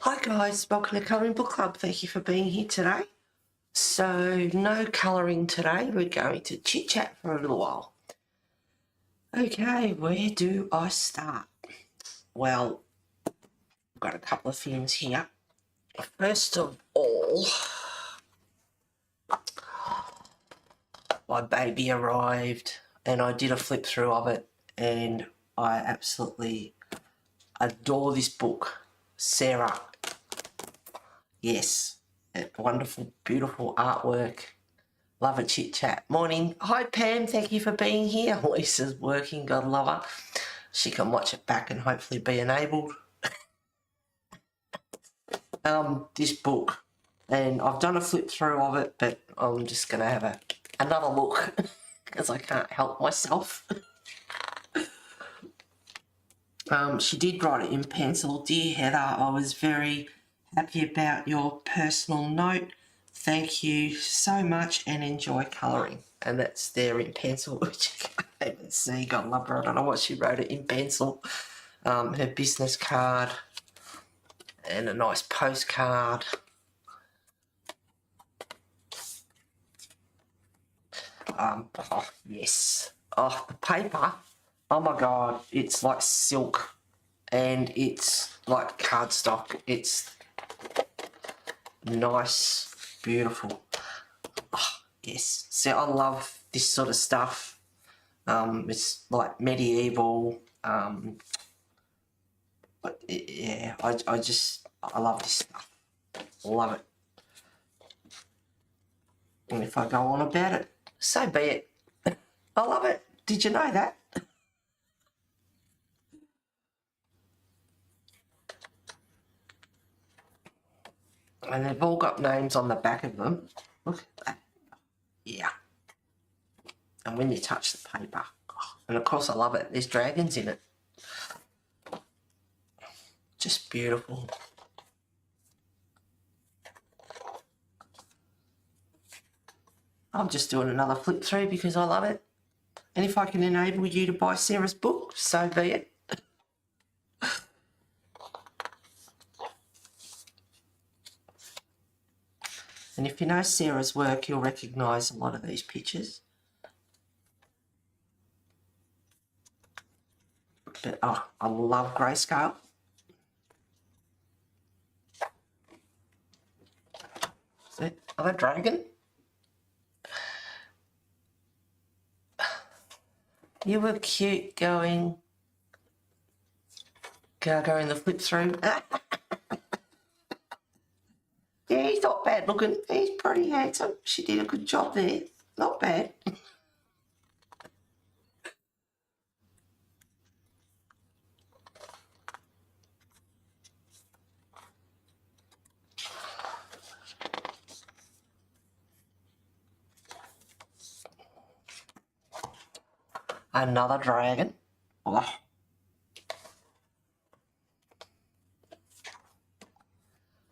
Hi guys, welcome to Colouring Book Club. Thank you for being here today. So no colouring today, we're going to chit chat for a little while. Okay, where do I start? Well, I've got a couple of things here. First of all, my baby arrived and I did a flip through of it and I absolutely adore this book. Sarah. Yes, wonderful, beautiful artwork. Love a chit chat. Morning. Hi Pam, thank you for being here. Lisa's working, God love her. She can watch it back and hopefully be enabled. This book, and I've done a flip through of it, but I'm just going to have another look because I can't help myself. She did write it in pencil. Dear Heather, I was very happy about your personal note. Thank you so much and enjoy colouring. And that's there in pencil, which you can't even see. God love her. I don't know what she wrote it in pencil. Her business card and a nice postcard. Oh, yes. Oh, the paper. Oh my God, it's like silk and it's like cardstock. It's nice, beautiful. Oh, yes. So I love this sort of stuff. It's like medieval. But yeah, I love this stuff. Love it. And if I go on about it, so be it. I love it. Did you know that? And they've all got names on the back of them. Look at that. Yeah. And when you touch the paper, oh, and of course I love it, there's dragons in it. Just beautiful. I'm just doing another flip through because I love it. And if I can enable you to buy Sarah's book, so be it. And if you know Sarah's work, you'll recognise a lot of these pictures. But oh, I love grayscale. See, another dragon. You were cute going the flip through. Yeah, he's not bad looking. He's pretty handsome. She did a good job there. Not bad. Another dragon. Oh.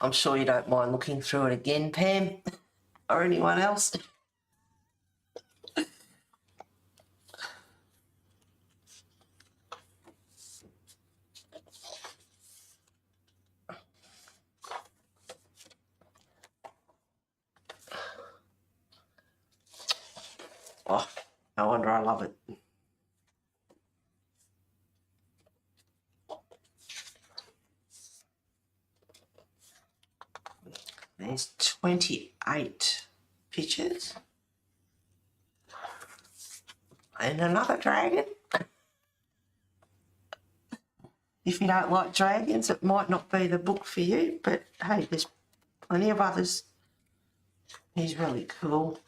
I'm sure you don't mind looking through it again, Pam, or anyone else. Oh, no wonder I love it. There's 28 pictures. And another dragon. If you don't like dragons, it might not be the book for you, but hey, there's plenty of others. He's really cool.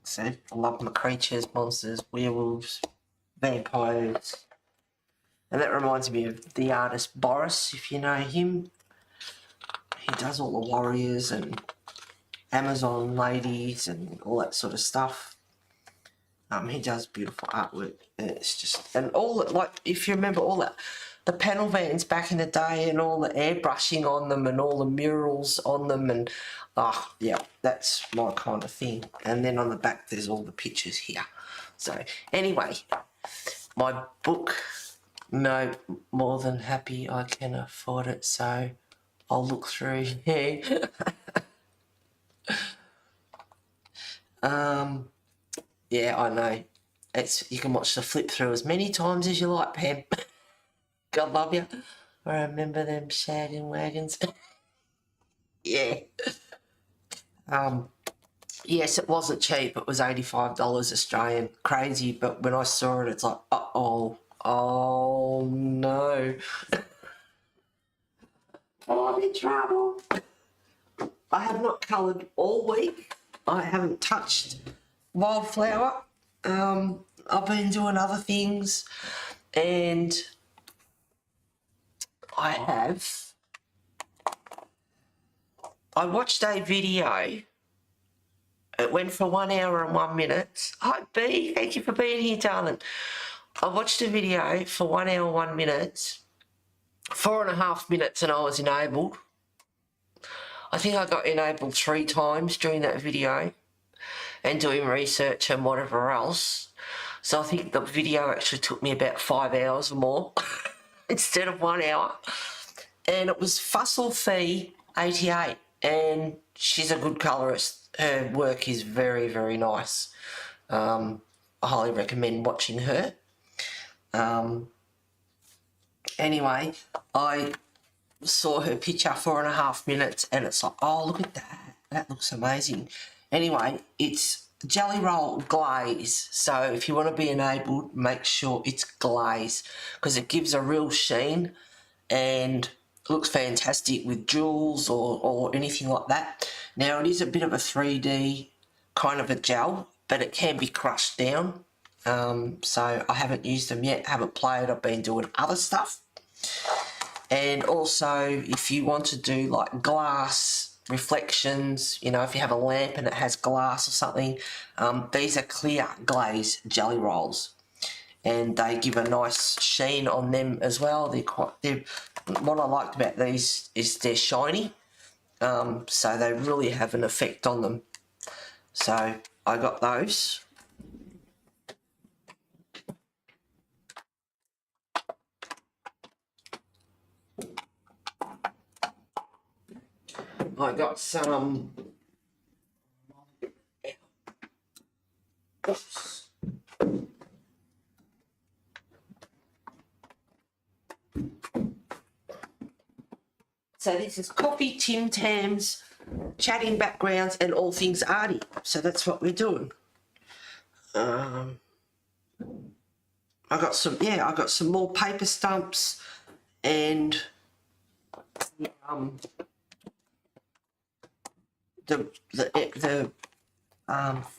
So I love my creatures, monsters, werewolves, vampires. And that reminds me of the artist Boris, if you know him. He does all the warriors and Amazon ladies and all that sort of stuff. He does beautiful artwork. It's just, and all, like, if you remember all that, the panel vans back in the day and all the airbrushing on them and all the murals on them, and yeah, that's my kind of thing. And then on the back there's all the pictures here. So anyway, my book, no more than happy I can afford it, so I'll look through here. Yeah, I know. You can watch the flip through as many times as you like, Pam. God love you. I remember them shaggin' wagons. Yeah. Yes, it wasn't cheap. It was $85 Australian. Crazy, but when I saw it, it's like, uh-oh. Oh, no. I'm in trouble. I have not coloured all week. I haven't touched Wildflower. I've been doing other things, and I watched a video. It went for 1 hour and 1 minute. Hi B, thank you for being here, darling. I watched a video for 1 hour, 1 minute, 4.5 minutes, and I was enabled. I think I got enabled 3 times during that video, and doing research and whatever else. So I think the video actually took me about 5 hours or more instead of 1 hour. And it was Fussell Fee 88, and she's a good colourist. Her work is very, very nice. I highly recommend watching her. Anyway, I saw her picture 4.5 minutes, and it's like, oh, look at that. That looks amazing. Anyway, it's jelly roll glaze, so if you want to be enabled, make sure it's glaze, because it gives a real sheen and looks fantastic with jewels or anything like that. Now, it is a bit of a 3D kind of a gel, but it can be crushed down. So I haven't used them yet, haven't played, I've been doing other stuff. And also, if you want to do like glass reflections, you know, if you have a lamp and it has glass or something, these are clear glaze jelly rolls, and they give a nice sheen on them as well. What I liked about these is they're shiny, so they really have an effect on them. So I got those. I got some, oops. So this is Coffee, Tim Tams, Chatting Backgrounds, and All Things Arty. So that's what we're doing. I got some more paper stumps, and the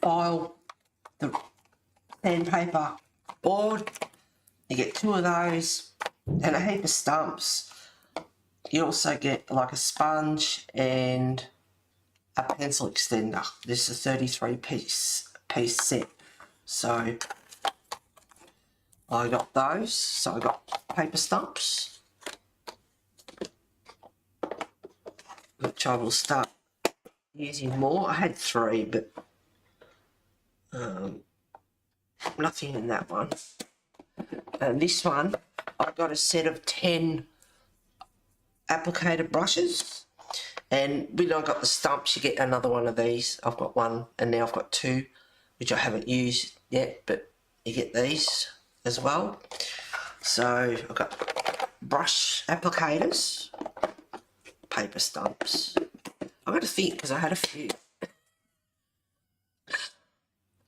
file, the sandpaper board. You get 2 of those and a heap of stumps. You also get like a sponge and a pencil extender. This is a 33 piece set. So I got those. So I got paper stumps, which I will start using more. I had 3, but nothing in that one. And this one, I got a set of 10 applicator brushes, and when I got the stumps, you get another one of these. I've got 1, and now I've got 2, which I haven't used yet, but you get these as well. So I've got brush applicators, paper stumps. I've got to think, because I had a few.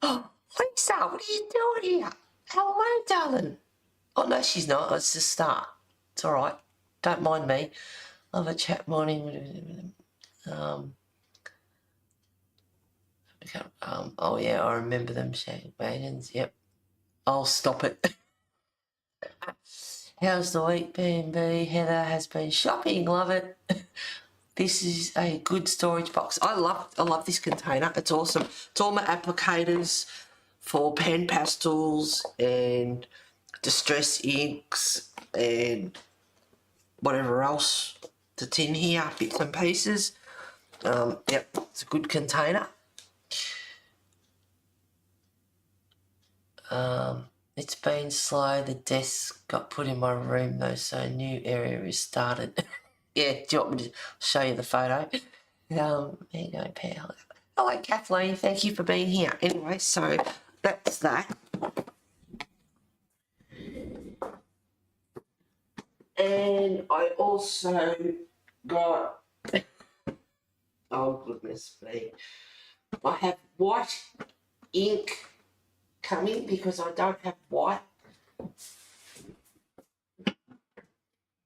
Oh, Lisa, what are you doing here? Hello, darling. Oh, no, she's not. It's the start. It's all right. Don't mind me. I'll have a chat morning. Oh, yeah, I remember them shagging wagons. Yep. I'll stop it. How's the week been, B? Heather has been shopping. Love it. This is a good storage box. I love this container. It's awesome. It's all my applicators for pan pastels and distress inks and whatever else that's in here, bits and pieces. Yep, it's a good container. It's been slow. The desk got put in my room though, so a new area is started. Yeah, do you want me to show you the photo? There you go, pal. Hello, Kathleen. Thank you for being here. Anyway, so that's that. And I also got, oh goodness me, I have white ink coming because I don't have white.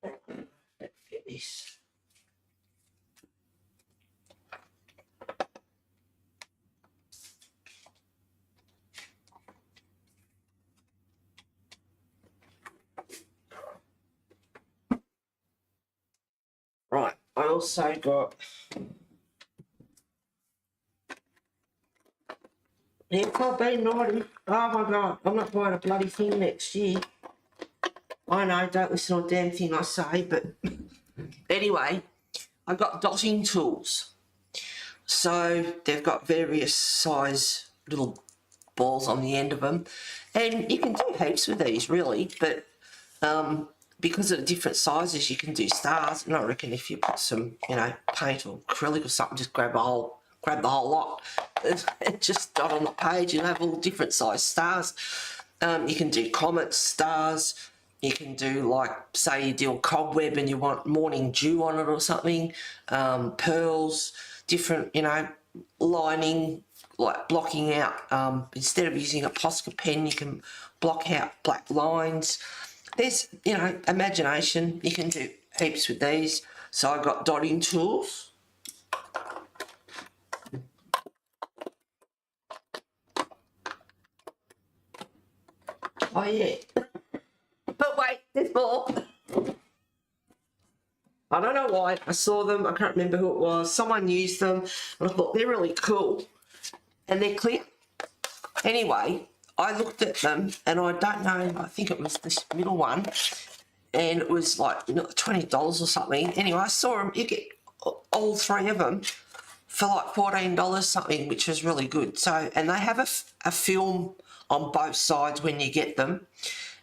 Let's get this. Right, I also got, if I've been naughty, oh my God, I'm not buying a bloody thing next year. I know, don't listen to a damn thing I say, but anyway, I've got dotting tools. So they've got various size little balls on the end of them, and you can do heaps with these really, but because of the different sizes you can do stars, and I reckon if you put some, you know, paint or acrylic or something, just grab the whole lot and just dot on the page and have all different size stars. You can do comets, stars. You can do, like, say you do a cobweb and you want morning dew on it or something, pearls, different, you know, lining, like blocking out, instead of using a Posca pen, you can block out black lines. There's, you know, imagination. You can do heaps with these. So I got dotting tools. Oh yeah. But wait, there's more. I don't know why. I saw them. I can't remember who it was. Someone used them. And I thought, they're really cool. And they're clear. Anyway, I looked at them and I don't know, I think it was this middle one. And it was like $20 or something. Anyway, I saw them. You get all three of them for like $14 something, which was really good. So, and they have a film on both sides when you get them,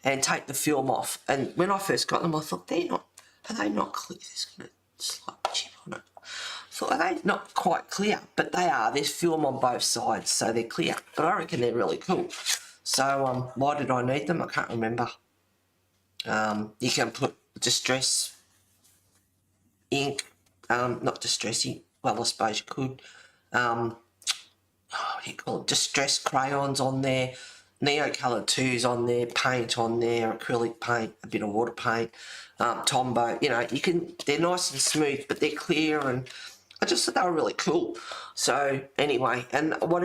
and take the film off. And when I first got them, I thought, are they not clear? There's going to slight chip on it. I thought, are they not quite clear? But they are. There's film on both sides, so they're clear. But I reckon they're really cool. So why did I need them? I can't remember. You can put distress ink, not distress ink, well, I suppose you could. What do you call it? Distress crayons on there, NeoII 2s on there, paint on there, acrylic paint, a bit of water paint, Tombow. You know, you can. They're nice and smooth, but they're clear, and I just thought they were really cool. So anyway, and what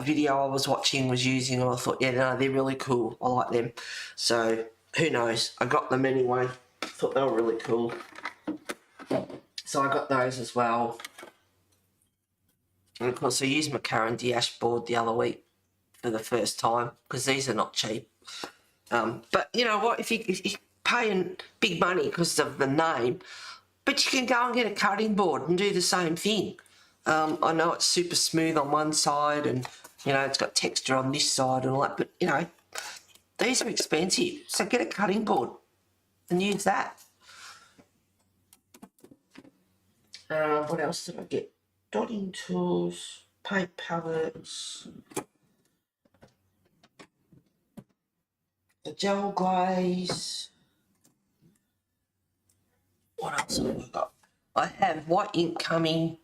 video I was watching was using them, I thought, yeah, no, they're really cool. I like them. So who knows? I got them anyway. Thought they were really cool. So I got those as well. And of course, I used my Karen dashboard the other week for the first time, because these are not cheap. But you know what? If you're paying big money because of the name, but you can go and get a cutting board and do the same thing. I know it's super smooth on one side, and you know it's got texture on this side and all that. But you know, these are expensive, so get a cutting board and use that. What else did I get? Dotting tools, paint palettes, the gel glaze. What else have I got? I have white ink coming.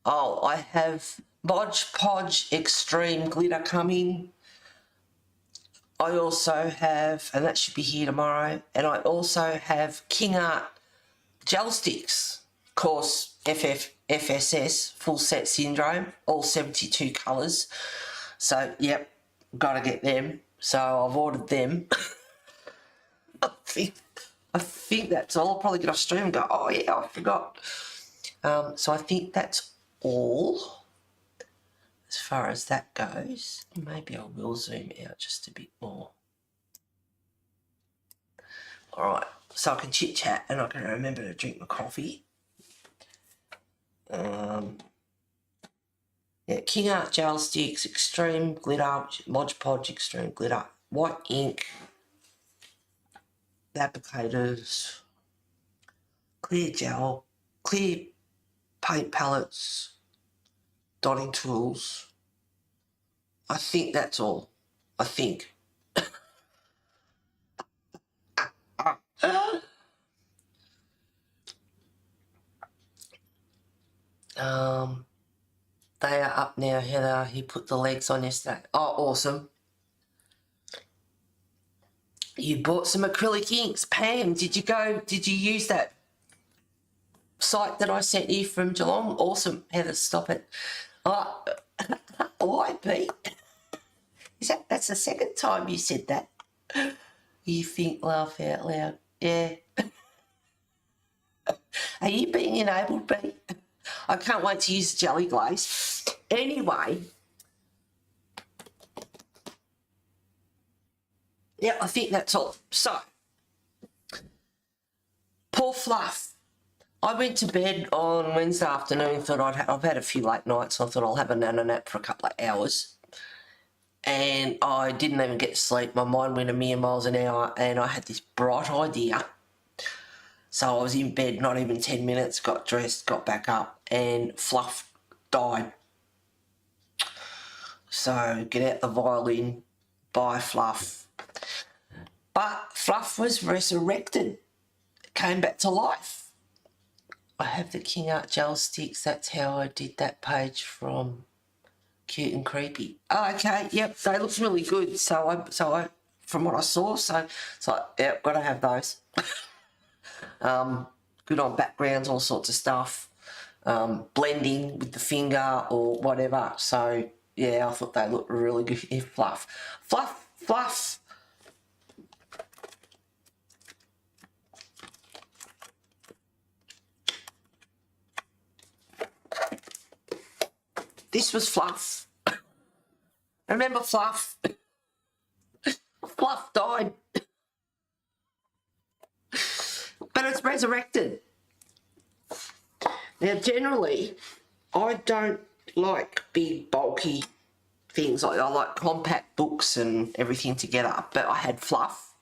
Oh, I have Mod Podge Extreme glitter coming. I also have, and that should be here tomorrow, and I also have King Art gel sticks. Of course, FSS, Full Set Syndrome, all 72 colours. So, yep, got to get them. So I've ordered them. I think that's all. I'll probably get off stream and go, oh yeah, I forgot. So I think that's all as far as that goes. Maybe I will zoom out just a bit more. All right, so I can chit chat and I can remember to drink my coffee. Yeah, King Art Gel Sticks, Extreme Glitter, Mod Podge Extreme Glitter, white ink, the applicators, clear gel, clear paint palettes, dotting tools. I think that's all. I think. They are up now, Heather. He put the legs on yesterday. Oh, awesome. You bought some acrylic inks. Pam, did you use that site that I sent you from Geelong? Awesome. Heather, stop it. Oh, why, Pete? That's the second time you said that? You think, laugh out loud. Yeah. Are you being enabled, Pete? I can't wait to use the jelly glaze. Anyway, yeah, I think that's all. So, poor Fluff. I went to bed on Wednesday afternoon, thought I've had a few late nights, so I thought I'll have a nap for a couple of hours. And I didn't even get to sleep. My mind went a million miles an hour, and I had this bright idea. So I was in bed, not even 10 minutes, got dressed, got back up, and Fluff died. So get out the violin, buy Fluff. But Fluff was resurrected, came back to life. I have the King Art Gel Sticks. That's how I did that page from Cute and Creepy. Oh, okay, yep, they look really good. So I from what I saw, so yep, gotta have those. Good on backgrounds, all sorts of stuff. Blending with the finger or whatever. So yeah, I thought they looked really good. Yeah, Fluff. This was Fluff. Remember Fluff? Fluff died. But it's resurrected. Now, generally, I don't like big, bulky things. I like compact books and everything together. But I had Fluff,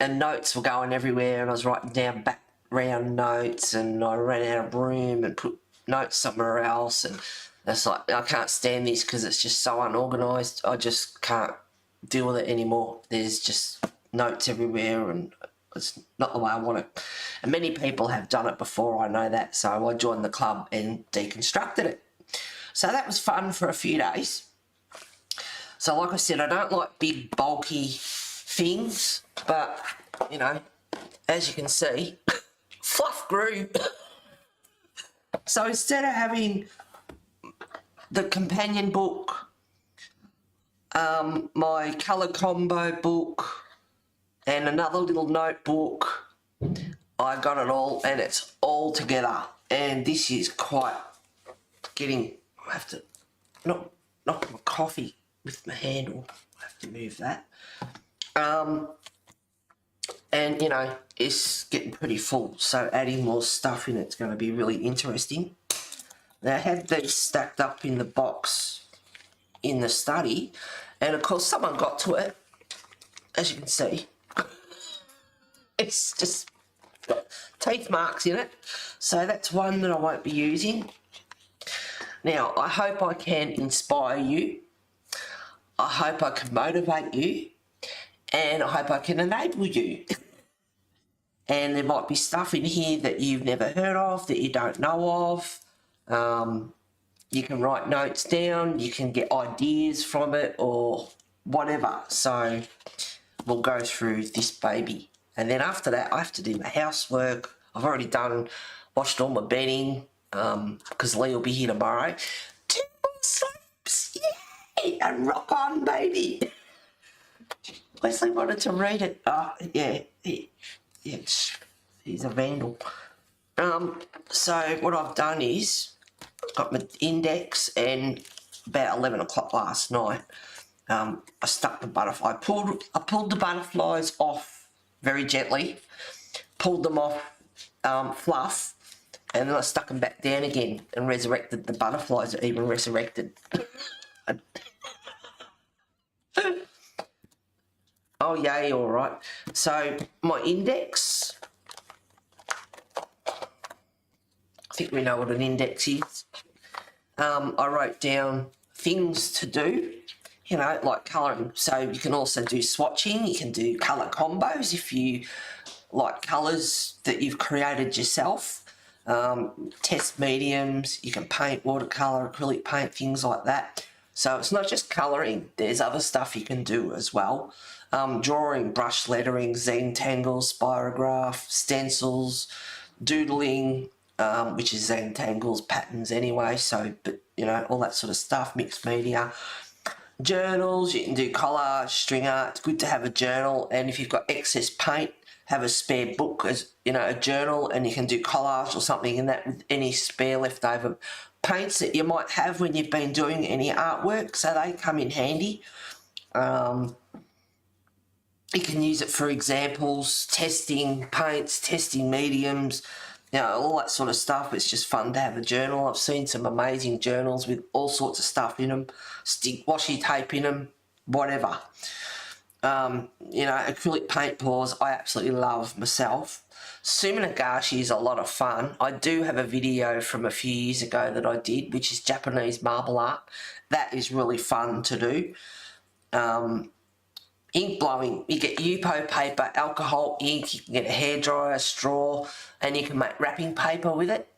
and notes were going everywhere, and I was writing down background notes, and I ran out of room and put notes somewhere else. And it's like, I can't stand this because it's just so unorganised. I just can't deal with it anymore. There's just notes everywhere, and it's not the way I want it. And many people have done it before, I know that, so I joined the club and deconstructed it. So that was fun for a few days. So like I said, I don't like big, bulky things, but, you know, as you can see, Fluff grew. So instead of having the companion book, my colour combo book, and another little notebook, I got it all, and it's all together. And this is quite getting, I have to knock my coffee with my handle. I have to move that. And, you know, it's getting pretty full, so adding more stuff in it's going to be really interesting. Now, I had these stacked up in the box in the study, and of course someone got to it, as you can see. It's just got teeth marks in it, so that's one that I won't be using. Now, I hope I can inspire you. I hope I can motivate you, and I hope I can enable you. And there might be stuff in here that you've never heard of, that you don't know of. You can write notes down, you can get ideas from it or whatever. So we'll go through this baby. And then after that, I have to do my housework. I've already washed all my bedding, because Lee will be here tomorrow. 2 more sleeps, yay! And rock on, baby. Wesley wanted to read it. Oh, yeah, he's a vandal. So what I've done is got my index, and about 11 o'clock last night, I stuck the butterfly. I pulled the butterflies off very gently, pulled them off fluff, and then I stuck them back down again and resurrected the butterflies. Are even resurrected. Oh yay! All right. So my index. I think we know what an index is. I wrote down things to do, you know, like colouring. So you can also do swatching. You can do colour combos if you like colours that you've created yourself. Test mediums. You can paint watercolour, acrylic paint, things like that. So it's not just colouring. There's other stuff you can do as well. Drawing, brush lettering, Zentangle, spirograph, stencils, doodling, which is Zentangle's patterns anyway, so, but, you know, all that sort of stuff, mixed media. Journals, you can do collage, string art. It's good to have a journal, and if you've got excess paint, have a spare book as, you know, a journal, and you can do collage or something in that with any spare leftover paints that you might have when you've been doing any artwork, so they come in handy. You can use it for examples, testing paints, testing mediums, you know, all that sort of stuff. It's just fun to have a journal. I've seen some amazing journals with all sorts of stuff in them, stick washi tape in them, whatever. You know, acrylic paint pours, I absolutely love myself. Suminagashi is a lot of fun. I do have a video from a few years ago that I did, which is Japanese marble art. That is really fun to do. Ink blowing, you get Yupo paper, alcohol, ink, you can get a hairdryer, straw, and you can make wrapping paper with it.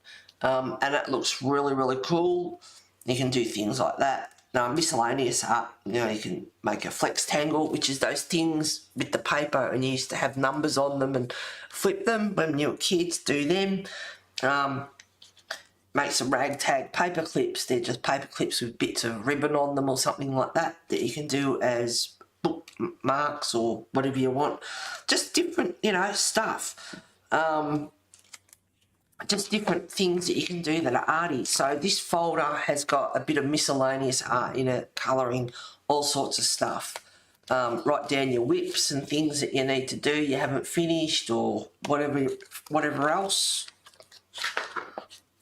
And it looks really, really cool. You can do things like that. Miscellaneous art, you know, you can make a flex tangle, which is those things with the paper, and you used to have numbers on them and flip them when you were kids, do them. Make some ragtag paper clips. They're just paper clips with bits of ribbon on them or something like that that you can do as bookmarks or whatever you want. Just different, you know, stuff. Just different things that you can do that are arty. So this folder has got a bit of miscellaneous art in it, colouring, all sorts of stuff. Write down your whips and things that you need to do, you haven't finished, or whatever else.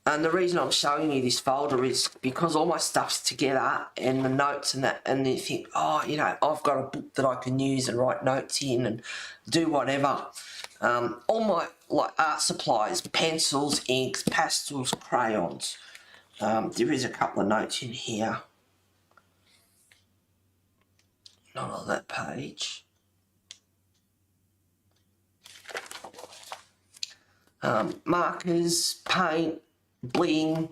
And the reason I'm showing you this folder is because all my stuff's together and the notes and that, and you think, oh, you know, I've got a book that I can use and write notes in and do whatever. All my like art supplies, pencils, inks, pastels, crayons. There is a couple of notes in here. Not on that page. Markers, paint, bling,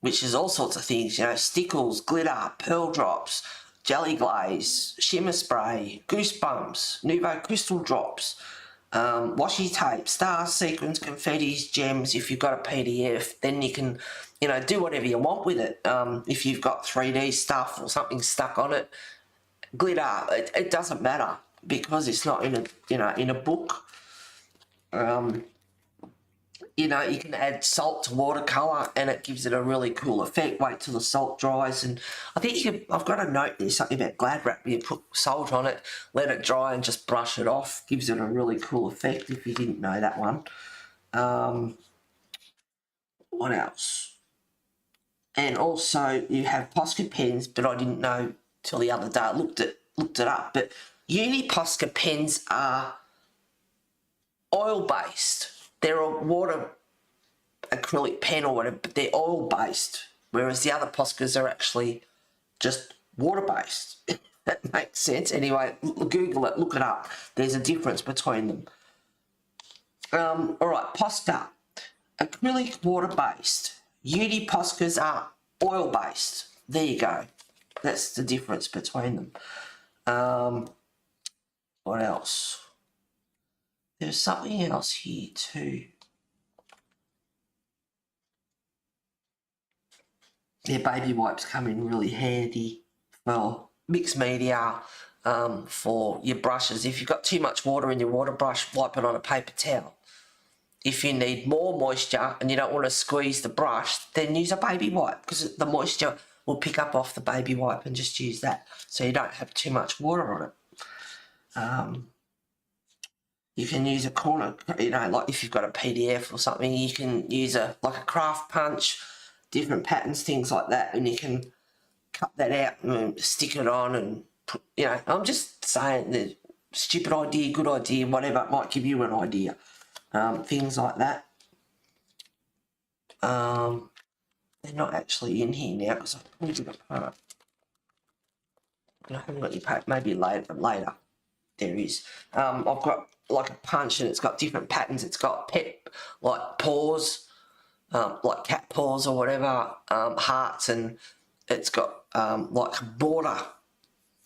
which is all sorts of things, you know, stickles, glitter, pearl drops, jelly glaze, shimmer spray, goosebumps, Nouveau crystal drops, washi tape, stars, sequins, confettis, gems. If you've got a PDF, then you can, you know, do whatever you want with it. If you've got 3D stuff or something stuck on it, glitter, it doesn't matter because it's not in a, you know, in a book. You know, you can add salt to watercolour and it gives it a really cool effect. Wait till the salt dries, and I think you can, I've got a note there, something about Glad Wrap. You put salt on it, let it dry and just brush it off. Gives it a really cool effect if you didn't know that one. What else? And also you have Posca pens, but I didn't know till the other day. I looked it up, but Uni Posca pens are oil-based. They're a water acrylic pen or whatever, but they're oil-based, whereas the other Poscas are actually just water-based. That makes sense. Anyway, Google it, look it up. There's a difference between them. All right, Posca, acrylic water-based. Uni Poscas are oil-based. There you go. That's the difference between them. What else? There's something else here too. Yeah, baby wipes come in really handy for mixed media, for your brushes. If you've got too much water in your water brush, wipe it on a paper towel. If you need more moisture and you don't want to squeeze the brush, then use a baby wipe because the moisture will pick up off the baby wipe, and just use that so you don't have too much water on it. You can use a corner, you know, like if you've got a PDF or something, you can use like a craft punch, different patterns, things like that, and you can cut that out and stick it on and put, you know, I'm just saying the stupid idea, good idea, whatever, it might give you an idea. Things like that. They're not actually in here now because I pulled it apart. I haven't got any paper, maybe later. There is. I've got like a punch and it's got different patterns. It's got pet, like paws, like cat paws or whatever, hearts, and it's got like a border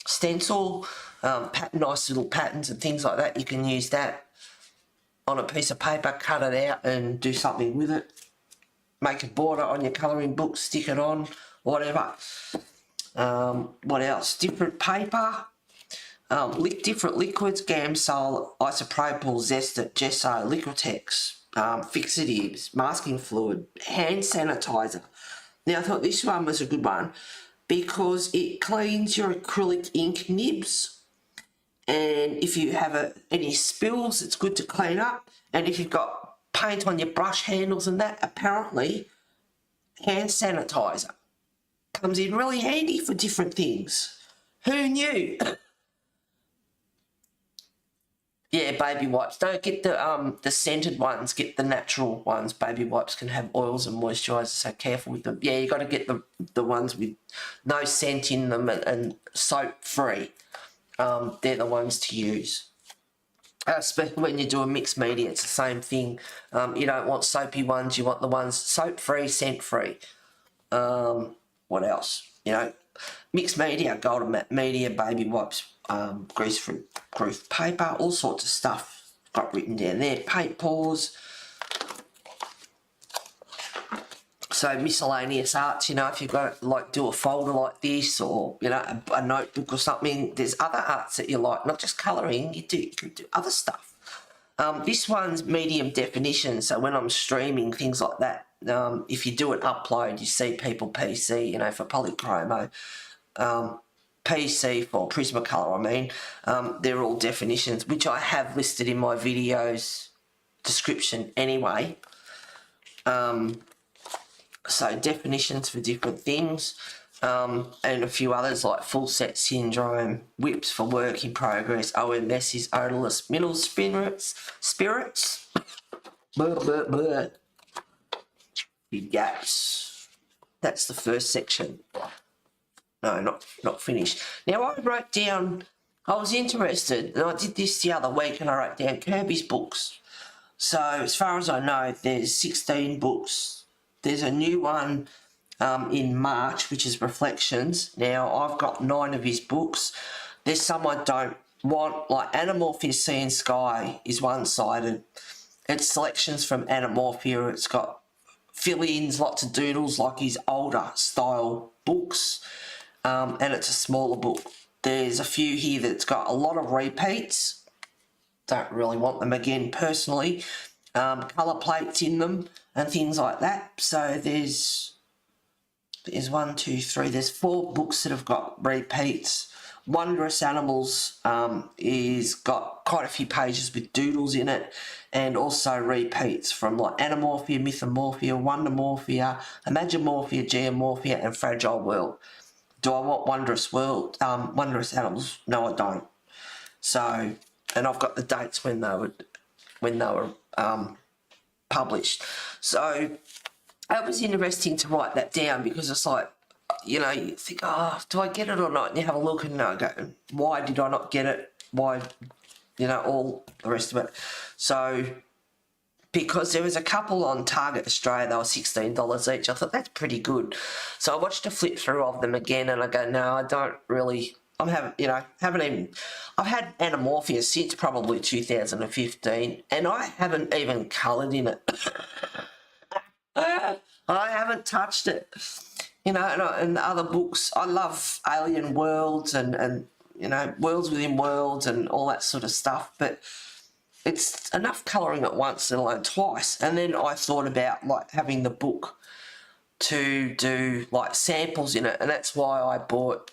stencil, nice little patterns and things like that. You can use that on a piece of paper, cut it out and do something with it. Make a border on your colouring book, stick it on, whatever. What else? Different paper. Different liquids, Gamsol, isopropyl, Zestit, Gesso, Liquitex, fixatives, masking fluid, hand sanitizer. Now I thought this one was a good one because it cleans your acrylic ink nibs, and if you have any spills, it's good to clean up. And if you've got paint on your brush handles and that, apparently hand sanitizer comes in really handy for different things. Who knew? Yeah, baby wipes. Don't get the scented ones. Get the natural ones. Baby wipes can have oils and moisturisers, so careful with them. Yeah, you got to get the ones with no scent in them and soap free. They're the ones to use. Especially when you do a mixed media, it's the same thing. You don't want soapy ones. You want the ones soap free, scent free. What else? You know, mixed media, golden media, baby wipes. Grease-free proof paper, all sorts of stuff got written down there. Paint pours. So miscellaneous arts, you know, if you've got to like do a folder like this or, you know, a notebook or something, there's other arts that you like, not just colouring, you can do other stuff. This one's medium definition, so when I'm streaming, things like that, if you do an upload, you see people PC, you know, for polychromo, PC for Prismacolor, I mean, they're all definitions, which I have listed in my videos description anyway. So definitions for different things, and a few others like full set syndrome, whips for work in progress, OMS is odorless mineral spirits, big gaps. That's the first section. No, not finished. Now I wrote down, I was interested, and I did this the other week, and I wrote down Kirby's books. So as far as I know, there's 16 books. There's a new one in March, which is Reflections. Now I've got 9 of his books. There's some I don't want, like Anamorphia Sea and Sky is one-sided. It's selections from Anamorphia. It's got fill-ins, lots of doodles, like his older style books. And it's a smaller book. There's a few here that's got a lot of repeats. Don't really want them again personally. Colour plates in them and things like that. So there's 1, 2, 3. There's 4 books that have got repeats. Wondrous Animals is got quite a few pages with doodles in it, and also repeats from like Anamorphia, Mythomorphia, Wondermorphia, Imagimorphia, Geomorphia, and Fragile World. Do I want Wondrous Animals? No, I don't. So, and I've got the dates when they were published. So, it was interesting to write that down because it's like, you know, you think, oh, do I get it or not? And you have a look and go, why did I not get it? Why, you know, all the rest of it. So, because there was a couple on Target Australia, they were $16 each. I thought, that's pretty good. So I watched a flip through of them again, and I go, no, I don't really, I've had Anamorphia since probably 2015, and I haven't even coloured in it. I haven't touched it. You know, and the other books, I love alien worlds and you know, worlds within worlds and all that sort of stuff, but it's enough colouring at once, let alone twice. And then I thought about like having the book to do like samples in it, and that's why I bought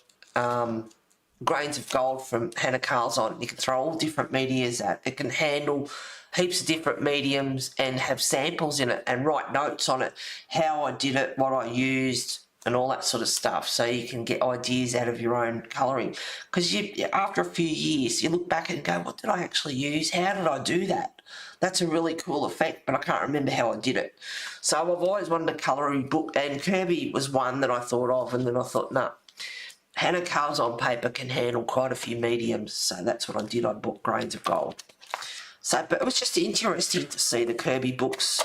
Grains of Gold from Hannah Carlson. You can throw all different medias at. It can handle heaps of different mediums and have samples in it and write notes on it, how I did it, what I used, and all that sort of stuff, so you can get ideas out of your own colouring. Because after a few years, you look back and go, what did I actually use? How did I do that? That's a really cool effect, but I can't remember how I did it. So I've always wanted a colouring book, and Kirby was one that I thought of, and then I thought, no, Hannah Carlson paper can handle quite a few mediums, so that's what I did. I bought Grains of Gold. So, but it was just interesting to see the Kirby books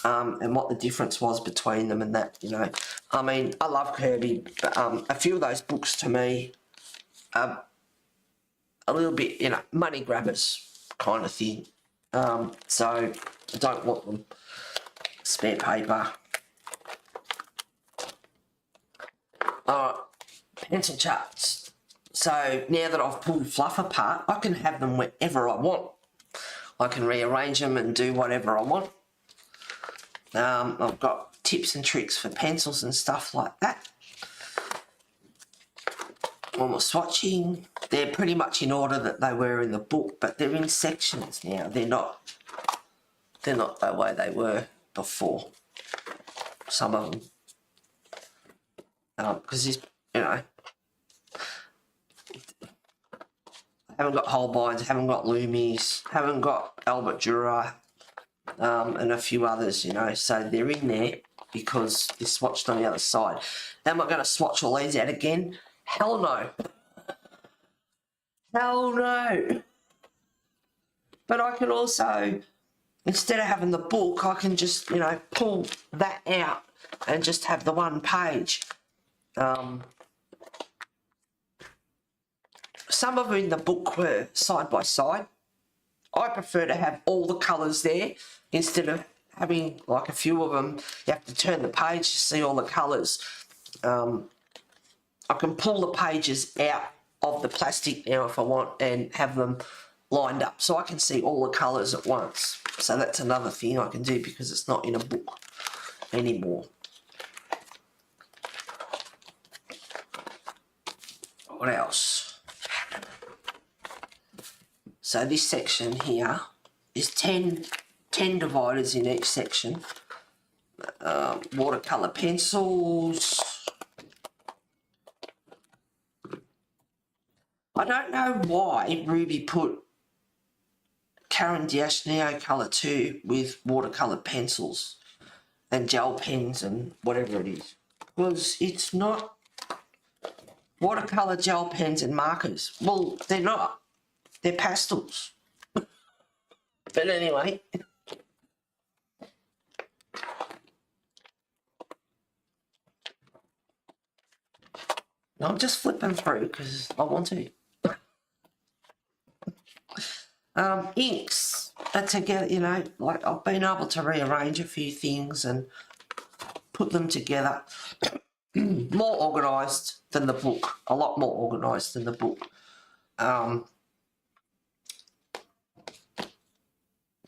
and what the difference was between them and that, you know. I mean, I love Kirby, but a few of those books to me are a little bit, you know, money grabbers kind of thing. So I don't want them. Spare paper. Pencil charts. So now that I've pulled fluff apart, I can have them wherever I want. I can rearrange them and do whatever I want. I've got tips and tricks for pencils and stuff like that. All my swatching, they're pretty much in order that they were in the book, but they're in sections now. They're not the way they were before. Some of them, because you know, I haven't got Holbeins, haven't got Loomies, haven't got Albert Dürer, and a few others, you know, so they're in there because they're swatched on the other side. Am I going to swatch all these out again? Hell no. Hell no. But I can also, instead of having the book, I can just, you know, pull that out and just have the one page. Some of them in the book were side by side. I prefer to have all the colours there instead of having like a few of them. You have to turn the page to see all the colours. I can pull the pages out of the plastic now if I want and have them lined up so I can see all the colours at once. So that's another thing I can do because it's not in a book anymore. What else? So this section here is 10 dividers in each section. Watercolour pencils. I don't know why Ruby put Caran d'Ache Neo Colour 2 with watercolour pencils and gel pens and whatever it is. Because it's not watercolour gel pens and markers. Well, they're not. They're pastels. But anyway. I'm just flipping through because I want to. Inks are together, you know, like I've been able to rearrange a few things and put them together. More organised than the book, a lot more organised than the book.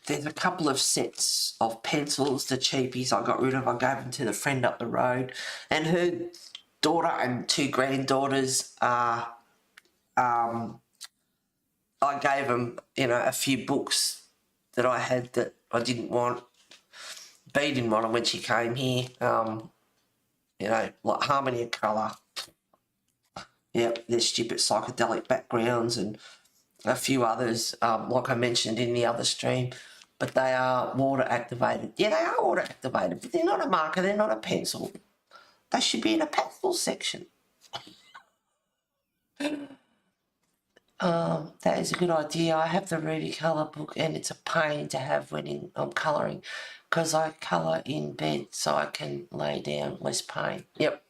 There's a couple of sets of pencils, the cheapies I got rid of. I gave them to the friend up the road, and her daughter and 2 granddaughters are, I gave them, you know, a few books that I had that I didn't want. Bea didn't want them when she came here. You know, like Harmony of Colour. Yep, they're stupid psychedelic backgrounds and a few others, like I mentioned in the other stream. But they are water activated. Yeah, they are water activated, but they're not a marker, they're not a pencil. They should be in a pastel section. That is a good idea. I have the Ruby Colour book and it's a pain to have when I'm colouring because I colour in bed so I can lay down less pain. Yep.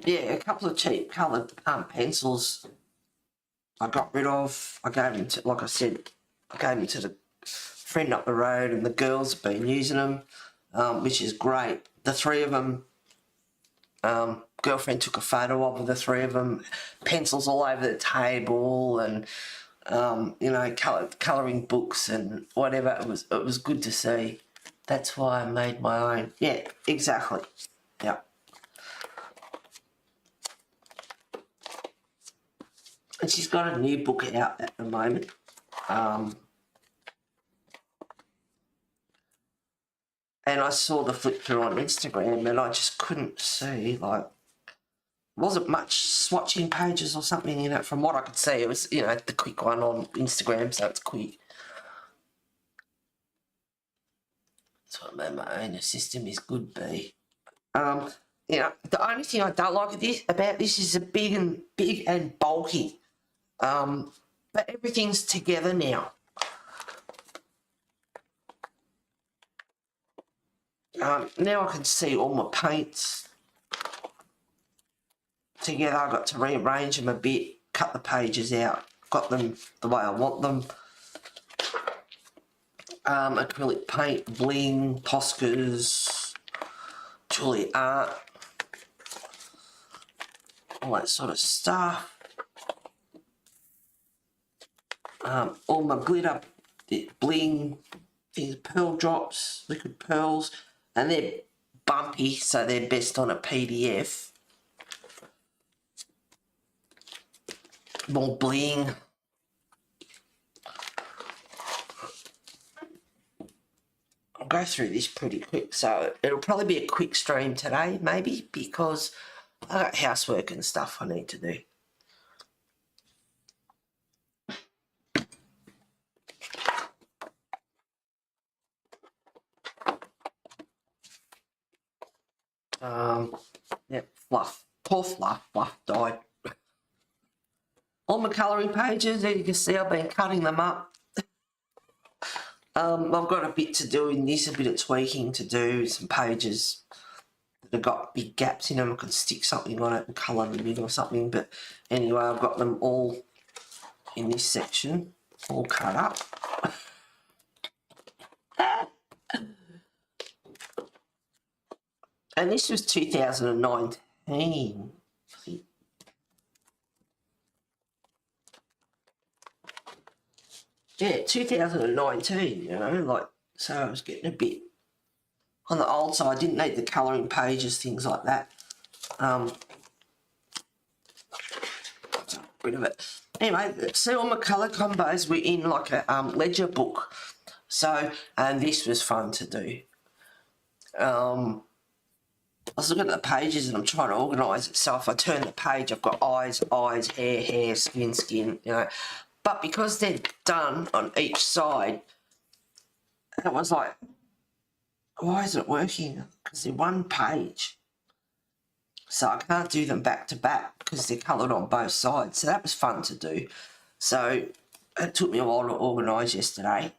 A couple of cheap coloured pencils I got rid of. I gave them to, like I said, I gave them to the friend up the road and the girls have been using them, which is great. The 3 of them, girlfriend took a photo of the 3 of them, pencils all over the table and you know, colouring books and whatever. It was good to see. That's why I made my own. Yeah, exactly. Yeah. And she's got a new book out at the moment. And I saw the flip through on Instagram and I just couldn't see, like, wasn't much swatching pages or something, you know, from what I could see. It was, you know, the quick one on Instagram, so it's quick. That's what I made my own. The system is good, B. You know, the only thing I don't like about this is big and bulky. But everything's together now. Now I can see all my paints together. I've got to rearrange them a bit, cut the pages out, got them the way I want them. Acrylic paint, bling, Poscas, Julie Art, all that sort of stuff. All my glitter, bling, things, pearl drops, liquid pearls, and they're bumpy, so they're best on a PDF. More bling. I'll go through this pretty quick, so it'll probably be a quick stream today, maybe, because I got housework and stuff I need to do. Yep, Fluff. Poor Fluff. Fluff died. On my colouring pages, as you can see, I've been cutting them up. I've got a bit to do in this, a bit of tweaking to do, some pages that have got big gaps in them. I could stick something on it and colour them in or something, but anyway, I've got them all in this section, all cut up. And this was 2019, I think. Yeah, 2019, you know, like, so I was getting a bit on the old side. I didn't need the colouring pages, things like that. Rid of it. Anyway, see all my colour combos were in like a ledger book. So, and this was fun to do. I was looking at the pages and I'm trying to organise it. So if I turn the page, I've got eyes, hair, skin, you know. But because they're done on each side, it was like, why isn't it working? Because they're one page. So I can't do them back to back because they're coloured on both sides. So that was fun to do. So it took me a while to organise yesterday.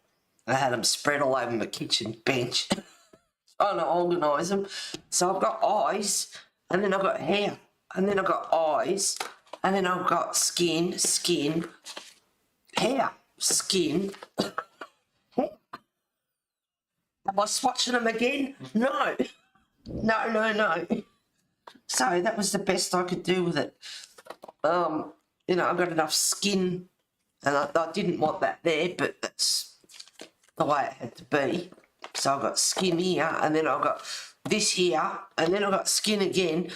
I had them spread all over my kitchen bench. Trying to organise them. So I've got eyes, and then I've got hair, and then I've got eyes, and then I've got skin, hair, skin, hair. Am I swatching them again? No. No. So that was the best I could do with it. You know, I've got enough skin, and I didn't want that there, but that's the way it had to be. So I've got skin here, and then I've got this here, and then I've got skin again.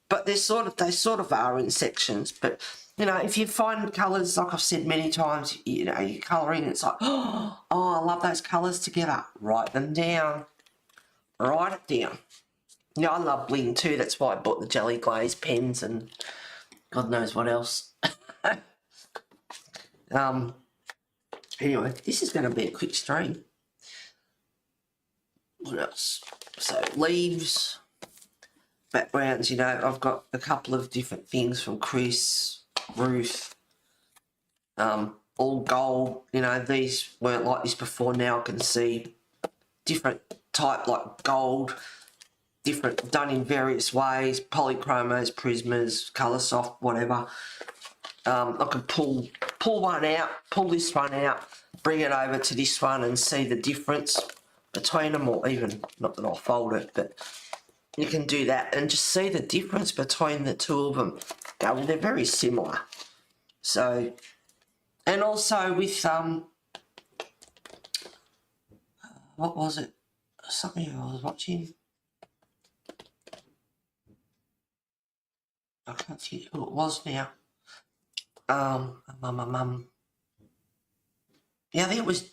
But they sort of are in sections. But you know, if you find colours, like I've said many times, you know, you're colouring, it's like, oh, I love those colours together. Write them down. Write it down. You know, I love bling too. That's why I bought the jelly glaze pens and God knows what else. Anyway, this is going to be a quick stream. What else? So leaves, backgrounds, you know, I've got a couple of different things from Chris, Ruth, all gold. You know, these weren't like this before. Now I can see different type, like gold, different, done in various ways, polychromos, prismas, colour soft, whatever. I can pull one out, pull this one out, bring it over to this one and see the difference between them, or even, not that I'll fold it, but you can do that and just see the difference between the two of them. They're very similar. So And also with, what was it? Something I was watching. I can't see who it was now. Yeah, I think it was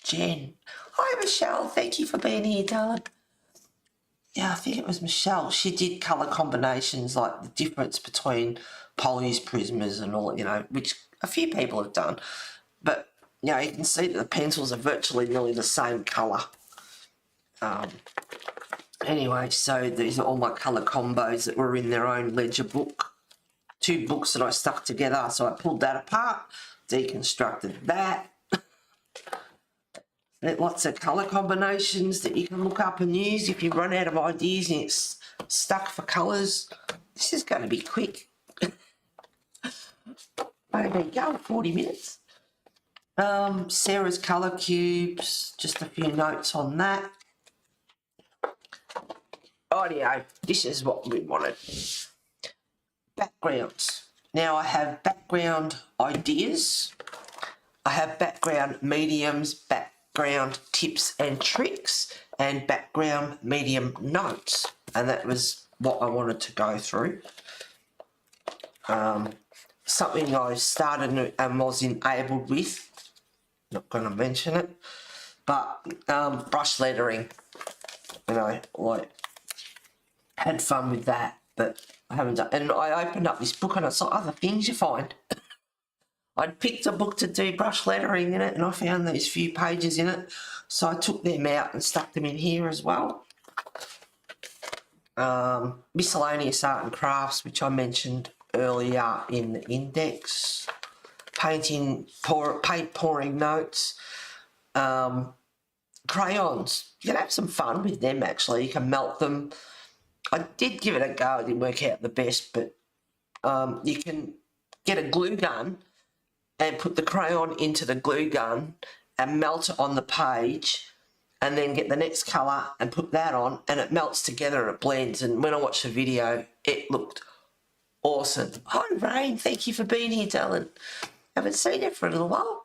Jen. Hi, Michelle. Thank you for being here, darling. Yeah, I think it was Michelle. She did colour combinations, like the difference between polys, prismas and all, you know, which a few people have done. But, you know, you can see that the pencils are virtually nearly the same colour. Anyway, so these are all my colour combos that were in their own ledger book. 2 books that I stuck together, so I pulled that apart, deconstructed that. Lots of colour combinations that you can look up and use if you run out of ideas and it's stuck for colours. This is going to be quick. Maybe go 40 minutes. Sarah's colour cubes, just a few notes on that. Audio, this is what we wanted. Backgrounds. Now I have background ideas. I have background mediums, background tips and tricks, and background medium notes. And that was what I wanted to go through. Something I started and was enabled with, not going to mention it, but brush lettering, you know, like, had fun with that, but I haven't done, and I opened up this book and I saw other things you find. I'd picked a book to do brush lettering in it and I found these few pages in it, so I took them out and stuck them in here as well. Miscellaneous art and crafts, which I mentioned earlier in the index. Paint pouring notes. Crayons, you can have some fun with them actually. You can melt them. I did give it a go, it didn't work out the best, but you can get a glue gun and put the crayon into the glue gun and melt it on the page, and then get the next colour and put that on, and it melts together and it blends. And when I watched the video, it looked awesome. Hi Rain, thank you for being here, darling. Haven't seen you for a little while.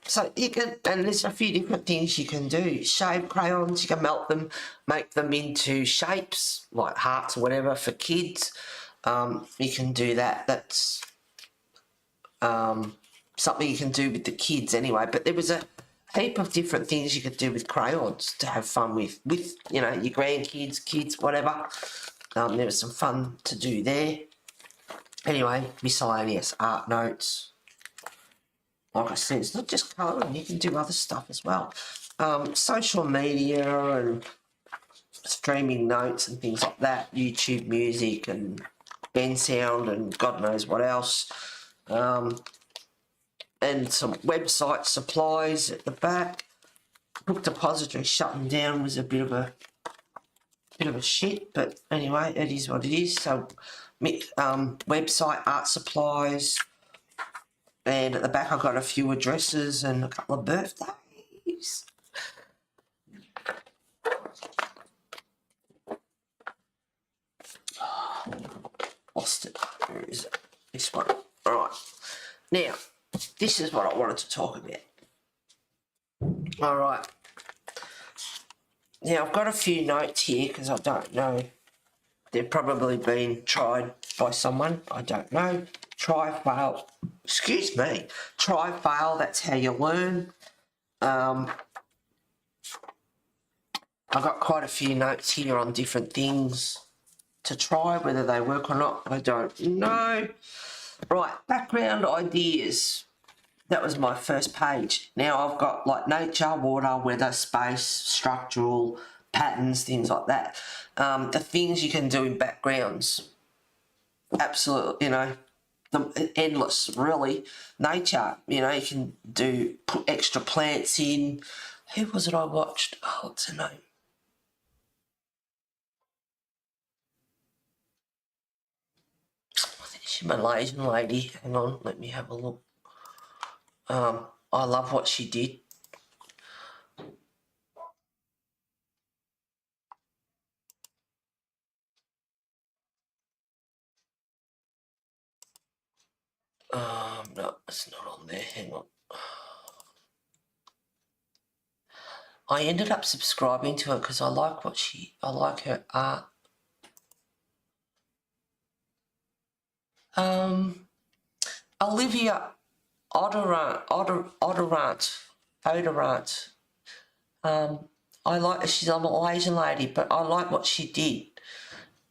So you can, and there's a few different things you can do. Shave crayons, you can melt them, make them into shapes like hearts or whatever for kids. You can do that. That's something you can do with the kids anyway. But there was a heap of different things you could do with crayons to have fun with you know, your grandkids, kids, whatever. There was some fun to do there. Anyway, miscellaneous art notes. Like I said, it's not just colouring, you can do other stuff as well. Social media and streaming notes and things like that, YouTube music and Ben Sound and God knows what else. And some website supplies at the back. Book depository shutting down was a bit of a shit, but anyway, it is what it is. So website art supplies. And at the back I've got a few addresses and a couple of birthdays. Oh, lost it. Where is it? This one. Alright. Now, this is what I wanted to talk about. Alright. Now, I've got a few notes here because I don't know. They've probably been tried by someone. I don't know. Try, fail. Excuse me. Try, fail. That's how you learn. I've got quite a few notes here on different things to try. Whether they work or not, I don't know. Right, background ideas. That was my first page. Now I've got like nature, water, weather, space, structural, patterns, things like that. The things you can do in backgrounds. Absolutely, you know, endless, really. Nature, you know, you can put extra plants in. Who was it I watched? Oh, what's her name? I think she's a Malaysian lady. Hang on, let me have a look. I love what she did. No, it's not on there. Hang on. I ended up subscribing to her because I like I like her art. Olivia Odorant. I like, she's a Malaysian lady, but I like what she did.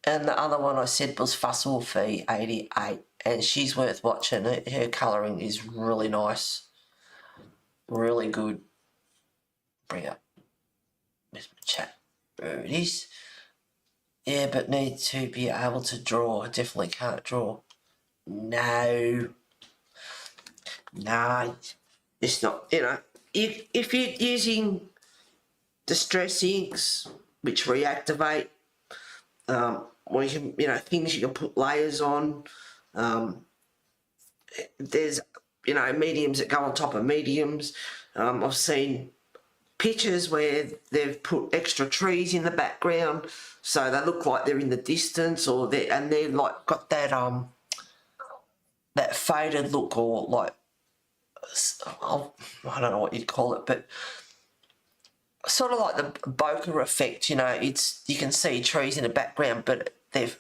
And the other one I said was Fussel Fee 88, and she's worth watching. Her colouring is really nice, really good. Bring up this chat. There it is. Yeah, but need to be able to draw. I definitely can't draw. No, it's not. You know, if you're using distress inks, which reactivate, or you can, you know, things you can put layers on. There's, you know, mediums that go on top of mediums. I've seen pictures where they've put extra trees in the background, so they look like they're in the distance, or they're like got that that faded look, or like, I don't know what you'd call it, but sort of like the bokeh effect. You know, it's, you can see trees in the background, but they're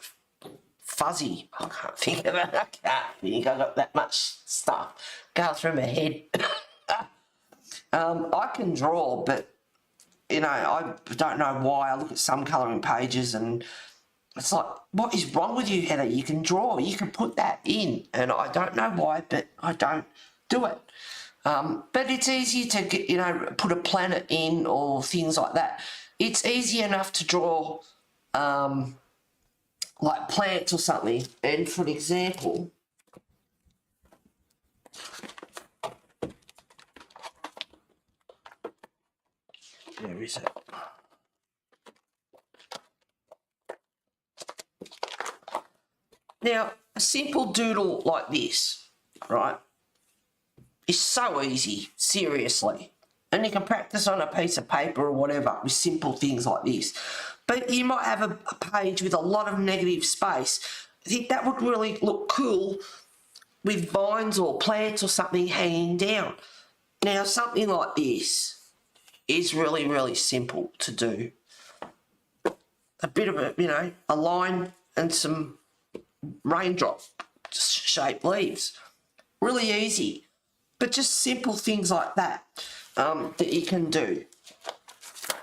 fuzzy. I can't think of it. I can't think. I got that much stuff going through my head. I can draw, but you know, I don't know why. I look at some colouring pages and it's like, what is wrong with you, Heather? You can draw, you can put that in, and I don't know why, but I don't do it. But it's easy to get, you know, put a planet in or things like that. It's easy enough to draw like plants or something. And for an example, where is it? Now, a simple doodle like this, right, is so easy, seriously. And you can practice on a piece of paper or whatever with simple things like this. But you might have a page with a lot of negative space. I think that would really look cool with vines or plants or something hanging down. Now, something like this is really, really simple to do. A bit of a, you know, a line and some raindrop shaped leaves. Really easy, but just simple things like that that you can do.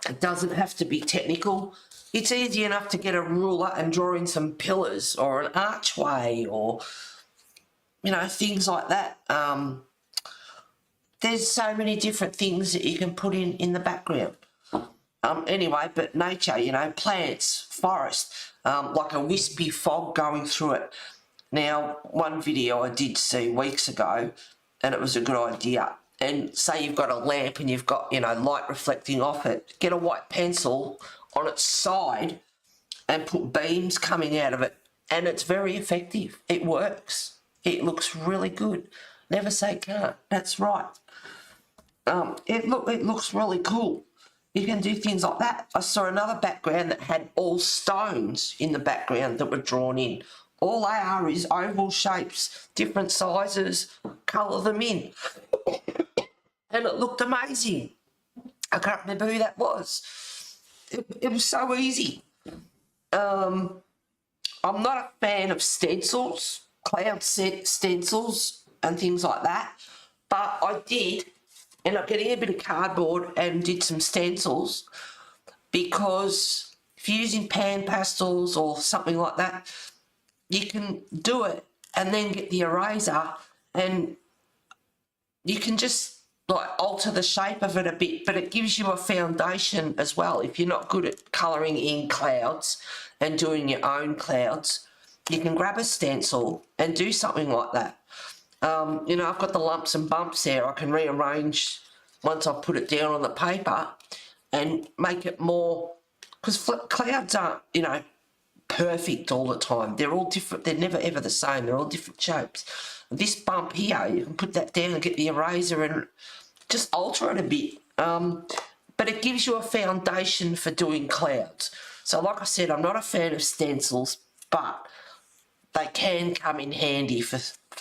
It doesn't have to be technical. It's easy enough to get a ruler and draw in some pillars or an archway, or, you know, things like that. There's so many different things that you can put in the background. Anyway, but nature, you know, plants, forest, like a wispy fog going through it. Now, one video I did see weeks ago, and it was a good idea. And say you've got a lamp and you've got, you know, light reflecting off it, get a white pencil on its side and put beams coming out of it, and it's very effective. It works. It looks really good. Never say can't. That's right. It looks really cool. You can do things like that. I saw another background that had all stones in the background that were drawn in. All they are is oval shapes, different sizes, colour them in. And it looked amazing. I can't remember who that was. It was so easy. I'm not a fan of stencils, cloud set stencils and things like that, but I did end up getting a bit of cardboard and did some stencils, because if you're using pan pastels or something like that, you can do it and then get the eraser and you can just like alter the shape of it a bit, but it gives you a foundation as well. If you're not good at colouring in clouds and doing your own clouds, you can grab a stencil and do something like that. You know, I've got the lumps and bumps there. I can rearrange once I put it down on the paper and make it more, because clouds aren't, you know, perfect all the time. They're all different. They're never ever the same. They're all different shapes. This bump here, you can put that down and get the eraser and just alter it a bit. But it gives you a foundation for doing clouds. So like I said, I'm not a fan of stencils, but they can come in handy for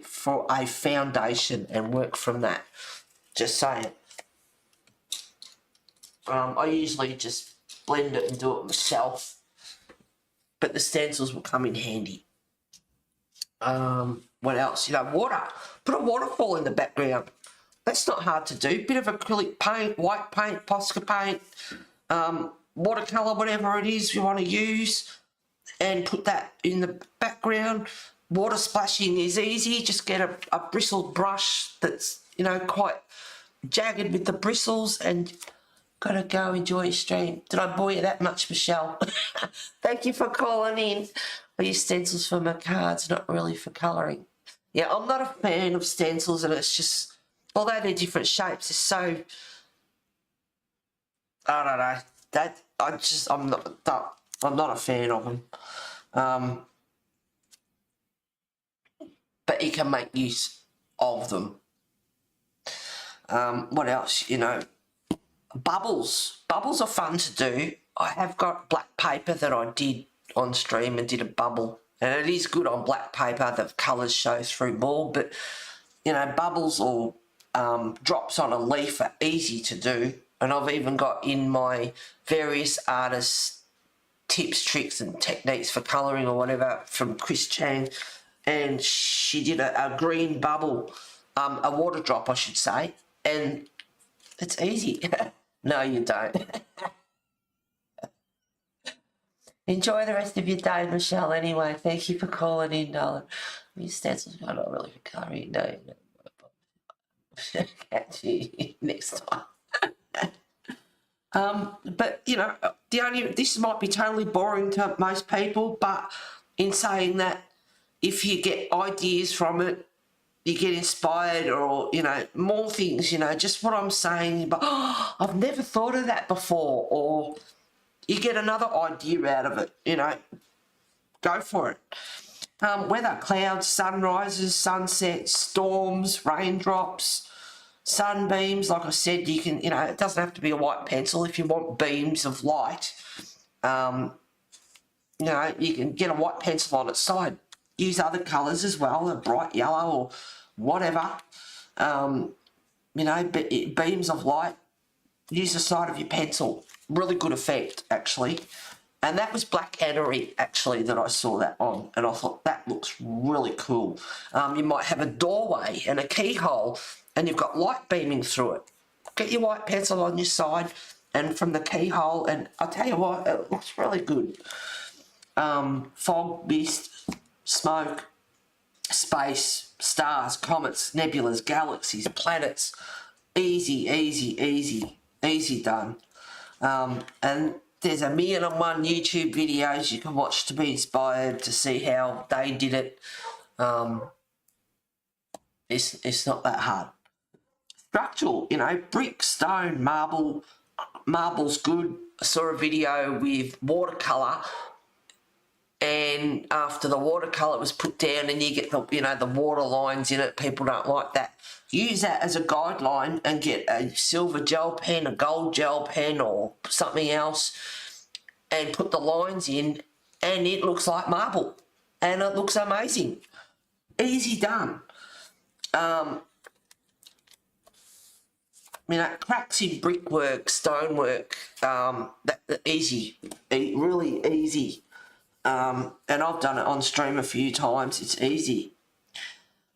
for a foundation and work from that. Just saying. I usually just blend it and do it myself, but the stencils will come in handy. What else? You know, water. Put a waterfall in the background. That's not hard to do. Bit of acrylic paint, white paint, Posca paint, watercolour, whatever it is you want to use, and put that in the background. Water splashing is easy. Just get a bristled brush that's, you know, quite jagged with the bristles, and gotta go enjoy your stream. Did I bore you that much, Michelle? Thank you for calling in. I use stencils for my cards, not really for colouring. Yeah, I'm not a fan of stencils, and it's just, although they're different shapes, it's so, I don't know, that I'm not a fan of them. But you can make use of them. What else? You know, bubbles. Bubbles are fun to do. I have got black paper that I did on stream and did a bubble, and it is good on black paper. The colours show through more, but you know, bubbles or drops on a leaf are easy to do. And I've even got in my various artist tips, tricks and techniques for colouring or whatever from Chris Chang, and she did a green bubble, a water drop I should say, and it's easy. No, you don't. Enjoy the rest of your day, Michelle, anyway. Thank you for calling in, darling. Your stencils are not really for colouring, no. Catch you next time. But, you know, this might be totally boring to most people, but in saying that, if you get ideas from it, you get inspired, or, you know, more things, you know, just what I'm saying, but I've never thought of that before, or you get another idea out of it, you know, go for it. Weather, clouds, sunrises, sunsets, storms, raindrops, sunbeams. Like I said, you can, you know, it doesn't have to be a white pencil. If you want beams of light, you know, you can get a white pencil on its side. Use other colours as well, a bright yellow or whatever. You know, beams of light. Use the side of your pencil. Really good effect, actually. And that was Black Canary, actually, that I saw that on. And I thought, that looks really cool. You might have a doorway and a keyhole, and you've got light beaming through it. Get your white pencil on your side and from the keyhole, and I'll tell you what, it looks really good. Fog, mist, smoke, space, stars, comets, nebulas, galaxies, planets. Easy, easy, easy, easy done. And there's 1,000,001 YouTube videos you can watch to be inspired to see how they did it. It's not that hard. Structural, you know, brick, stone, marble. Marble's good. I saw a video with watercolour, and after the watercolour was put down and you get the, you know, the water lines in it, people don't like that. Use that as a guideline and get a silver gel pen, a gold gel pen or something else, and put the lines in, and it looks like marble and it looks amazing. Easy done. You know, cracks in brickwork, stonework, easy, really easy. And I've done it on stream a few times. It's easy.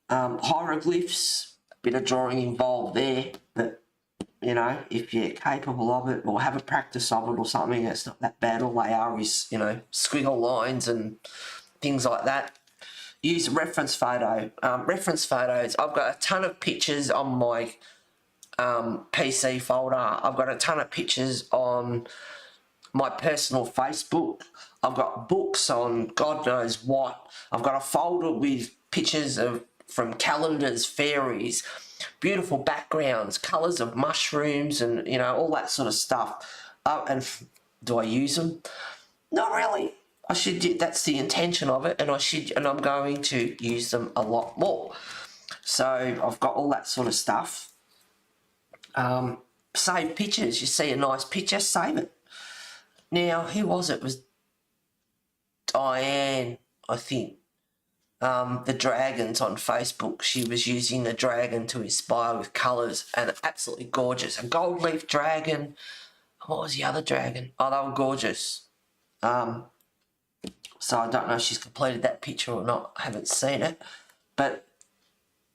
Hieroglyphs, a bit of drawing involved there, but you know, if you're capable of it or have a practice of it or something, it's not that bad. All they are is, you know, squiggle lines and things like that. Use a reference photo. Reference photos, I've got a ton of pictures on my PC folder. I've got a ton of pictures on my personal Facebook. I've got books on God knows what. I've got a folder with pictures from calendars, fairies, beautiful backgrounds, colours of mushrooms, and you know, all that sort of stuff. And do I use them? Not really. I should do. That's the intention of it, and I'm going to use them a lot more. So I've got all that sort of stuff. Save pictures. You see a nice picture, save it. Now, who was it? It was Diane, I think. the dragons on Facebook. She was using the dragon to inspire with colours, and absolutely gorgeous. A gold leaf dragon. What was the other dragon? Oh, they were gorgeous. So I don't know if she's completed that picture or not. I haven't seen it. But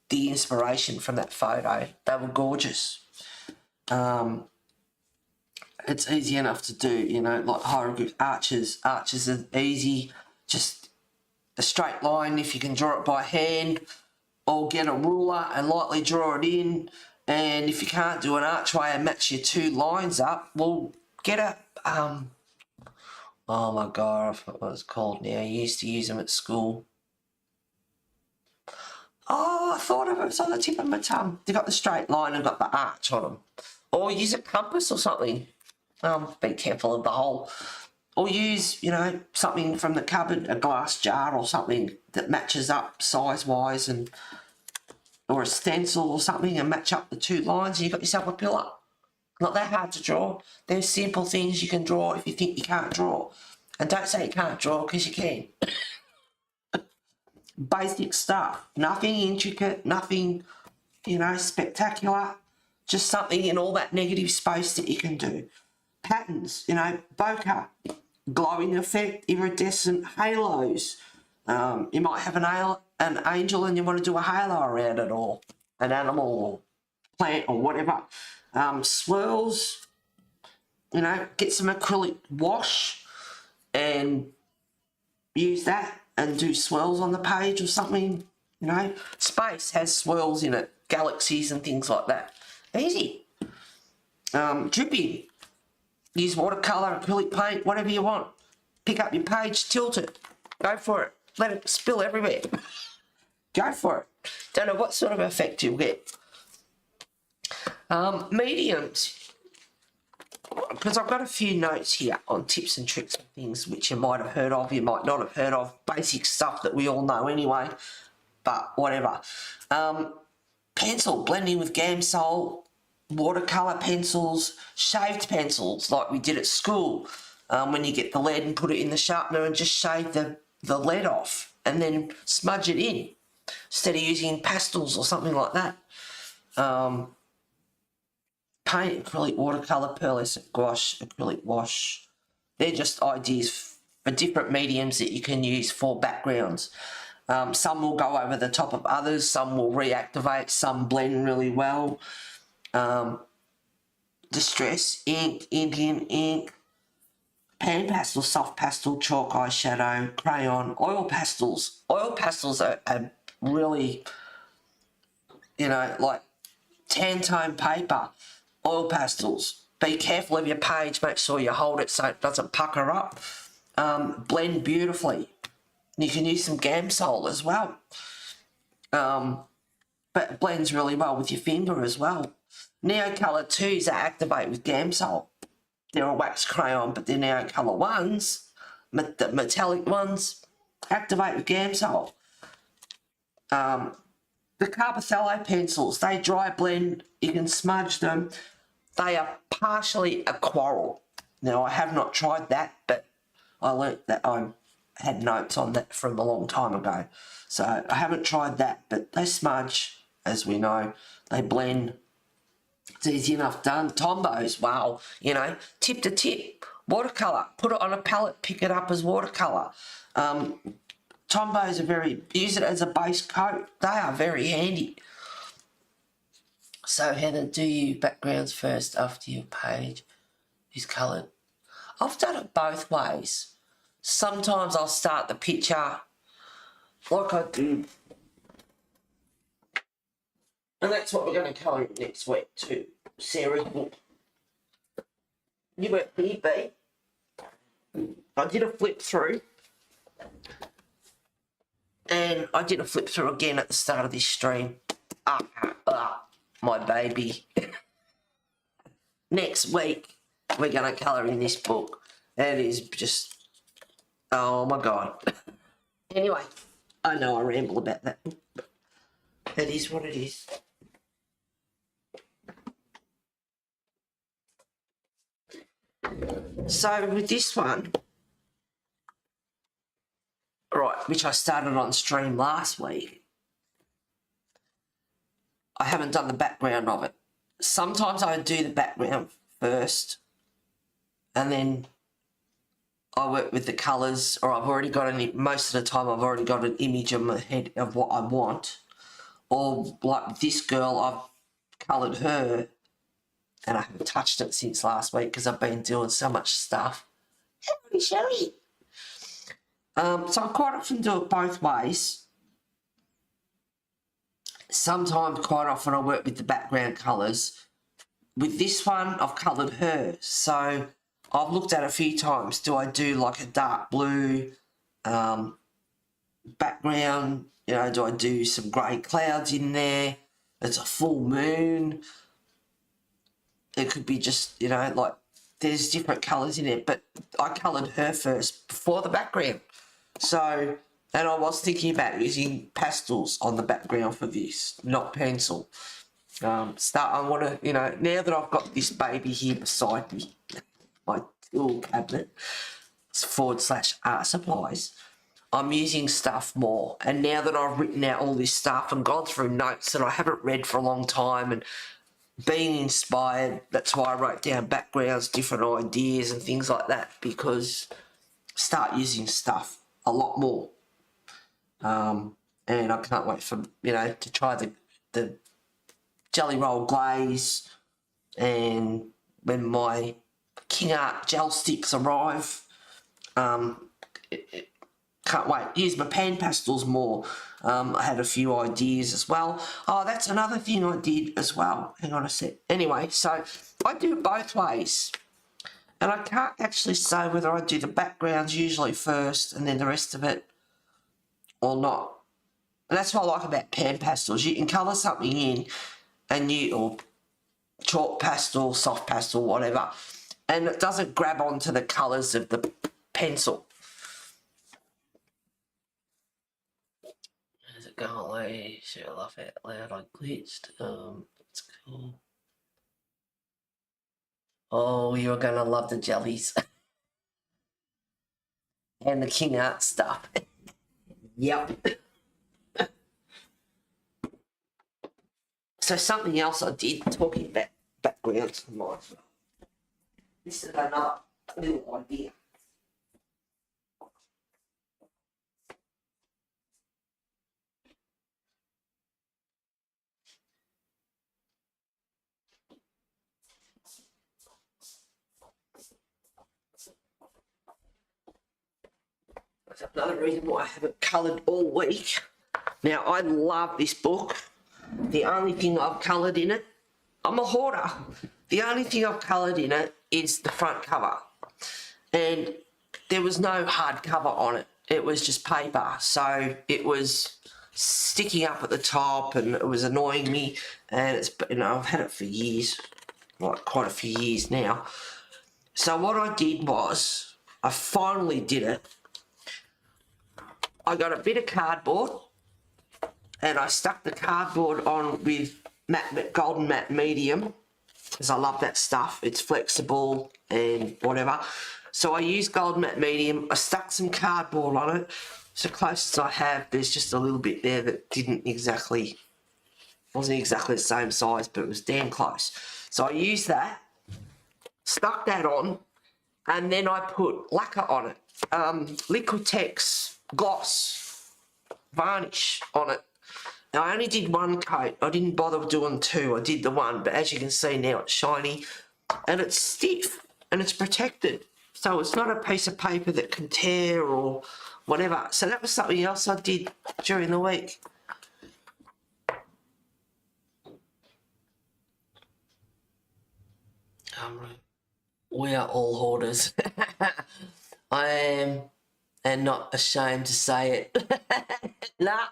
the inspiration from that photo, they were gorgeous. It's easy enough to do, you know, like hieroglyph arches. Arches are easy, just a straight line if you can draw it by hand, or get a ruler and lightly draw it in. And if you can't do an archway and match your two lines up, well, get a, oh my God, I forgot what it's called now. You used to use them at school. Oh, I thought of it. It's on the tip of my tongue. They've got the straight line and got the arch on them. Or use a compass or something. Be careful of the hole. Or use, you know, something from the cupboard, a glass jar or something that matches up size-wise, and or a stencil or something, and match up the two lines, and you've got yourself a pillar. Not that hard to draw. There's simple things you can draw if you think you can't draw. And don't say you can't draw, because you can. Basic stuff. Nothing intricate, nothing, you know, spectacular. Just something in all that negative space that you can do. Patterns, you know, bokeh, glowing effect, iridescent halos. You might have an angel and you want to do a halo around it, or an animal or plant or whatever. Swirls, you know, get some acrylic wash and use that and do swirls on the page or something, you know. Space has swirls in it, galaxies and things like that. Easy. Dripping. Use watercolour, acrylic paint, whatever you want. Pick up your page, tilt it. Go for it. Let it spill everywhere. Go for it. Don't know what sort of effect you'll get. Mediums. Because I've got a few notes here on tips and tricks and things which you might have heard of, you might not have heard of. Basic stuff that we all know anyway. But whatever. Pencil, blending with Gamsol. Watercolour pencils, shaved pencils like we did at school, when you get the lead and put it in the sharpener and just shave the lead off and then smudge it in instead of using pastels or something like that. Paint, acrylic, watercolour, pearlescent gouache, acrylic wash. They're just ideas for different mediums that you can use for backgrounds. Some will go over the top of others, some will reactivate, some blend really well. Distress ink, Indian ink, pan pastel, soft pastel, chalk eyeshadow, crayon, oil pastels. Oil pastels are really, you know, like tan-tone paper. Oil pastels. Be careful of your page. Make sure you hold it so it doesn't pucker up. Blend beautifully. You can use some Gamsol as well. But it blends really well with your finger as well. NeoColor 2s are activate with Gamsol. They're a wax crayon, but they're NeoColor 1s, the metallic ones, activate with Gamsol. The Carbothello pencils, they dry blend, you can smudge them. They are partially a coral. Now, I have not tried that, but I learnt that I had notes on that from a long time ago. So I haven't tried that, but they smudge, as we know. They blend. It's easy enough done. Tombos, wow, you know, tip to tip. Watercolour, put it on a palette, pick it up as watercolour. Tombos are use it as a base coat. They are very handy. So Heather, do you backgrounds first after your page is coloured? I've done it both ways. Sometimes I'll start the picture like I do. And that's what we're going to colour next week too. Sarah's book. You went BB. I did a flip through. And I did a flip through again at the start of this stream. My baby. Next week, we're going to colour in this book. It is just, oh my God. Anyway, I know I ramble about that book, but it is what it is. So with this one, right, which I started on stream last week. I haven't done the background of it. Sometimes I do the background first and then I work with the colours, or I've already got most of the time I've already got an image in my head of what I want. Or like this girl, I've coloured her and I haven't touched it since last week because I've been doing so much stuff. Sherry. So I quite often do it both ways. Sometimes, quite often, I work with the background colours. With this one, I've coloured her. So I've looked at it a few times. Do I do like a dark blue background? You know, do I do some grey clouds in there? It's a full moon. It could be just, you know, like there's different colours in it. But I coloured her first before the background. So, and I was thinking about using pastels on the background for this, not pencil. I want to, you know, now that I've got this baby here beside me, my tool cabinet, it's /artsupplies, I'm using stuff more. And now that I've written out all this stuff and gone through notes that I haven't read for a long time and being inspired, that's why I wrote down backgrounds, different ideas and things like that, because start using stuff a lot more. And I can't wait for, you know, to try the jelly roll glaze, and when my King Art gel sticks arrive, can't wait. Use my pan pastels more. I had a few ideas as well. Oh, that's another thing I did as well. Hang on a sec. Anyway, so I do it both ways. And I can't actually say whether I do the backgrounds usually first and then the rest of it or not. And that's what I like about pan pastels. You can colour something in and or chalk pastel, soft pastel, whatever, and it doesn't grab onto the colours of the pencil. How's it going, away? Share a laugh out loud. I glitched. It's cool. Oh, you're gonna love the jellies. And the King Art stuff. Yep. So something else I did, talking about backgrounds, this is another little idea. That's another reason why I haven't coloured all week. Now, I love this book. The only thing I've coloured in it, I'm a hoarder. The only thing I've coloured in it is the front cover. And there was no hard cover on it. It was just paper. So it was sticking up at the top and it was annoying me. And it's, you know, I've had it for years, like quite a few years now. So what I did was, I finally did it. I got a bit of cardboard and I stuck the cardboard on with golden matte medium because I love that stuff. It's flexible and whatever. So I used golden matte medium. I stuck some cardboard on it. So close as I have, there's just a little bit there that wasn't exactly the same size, but it was damn close. So I used that, stuck that on, and then I put lacquer on it. Liquitex gloss varnish on it. Now I only did one coat. I didn't bother doing two. I did the one, but as you can see now it's shiny and it's stiff and it's protected. So it's not a piece of paper that can tear or whatever. So that was something else I did during the week. We are all hoarders. I am, and not ashamed to say it. Nah.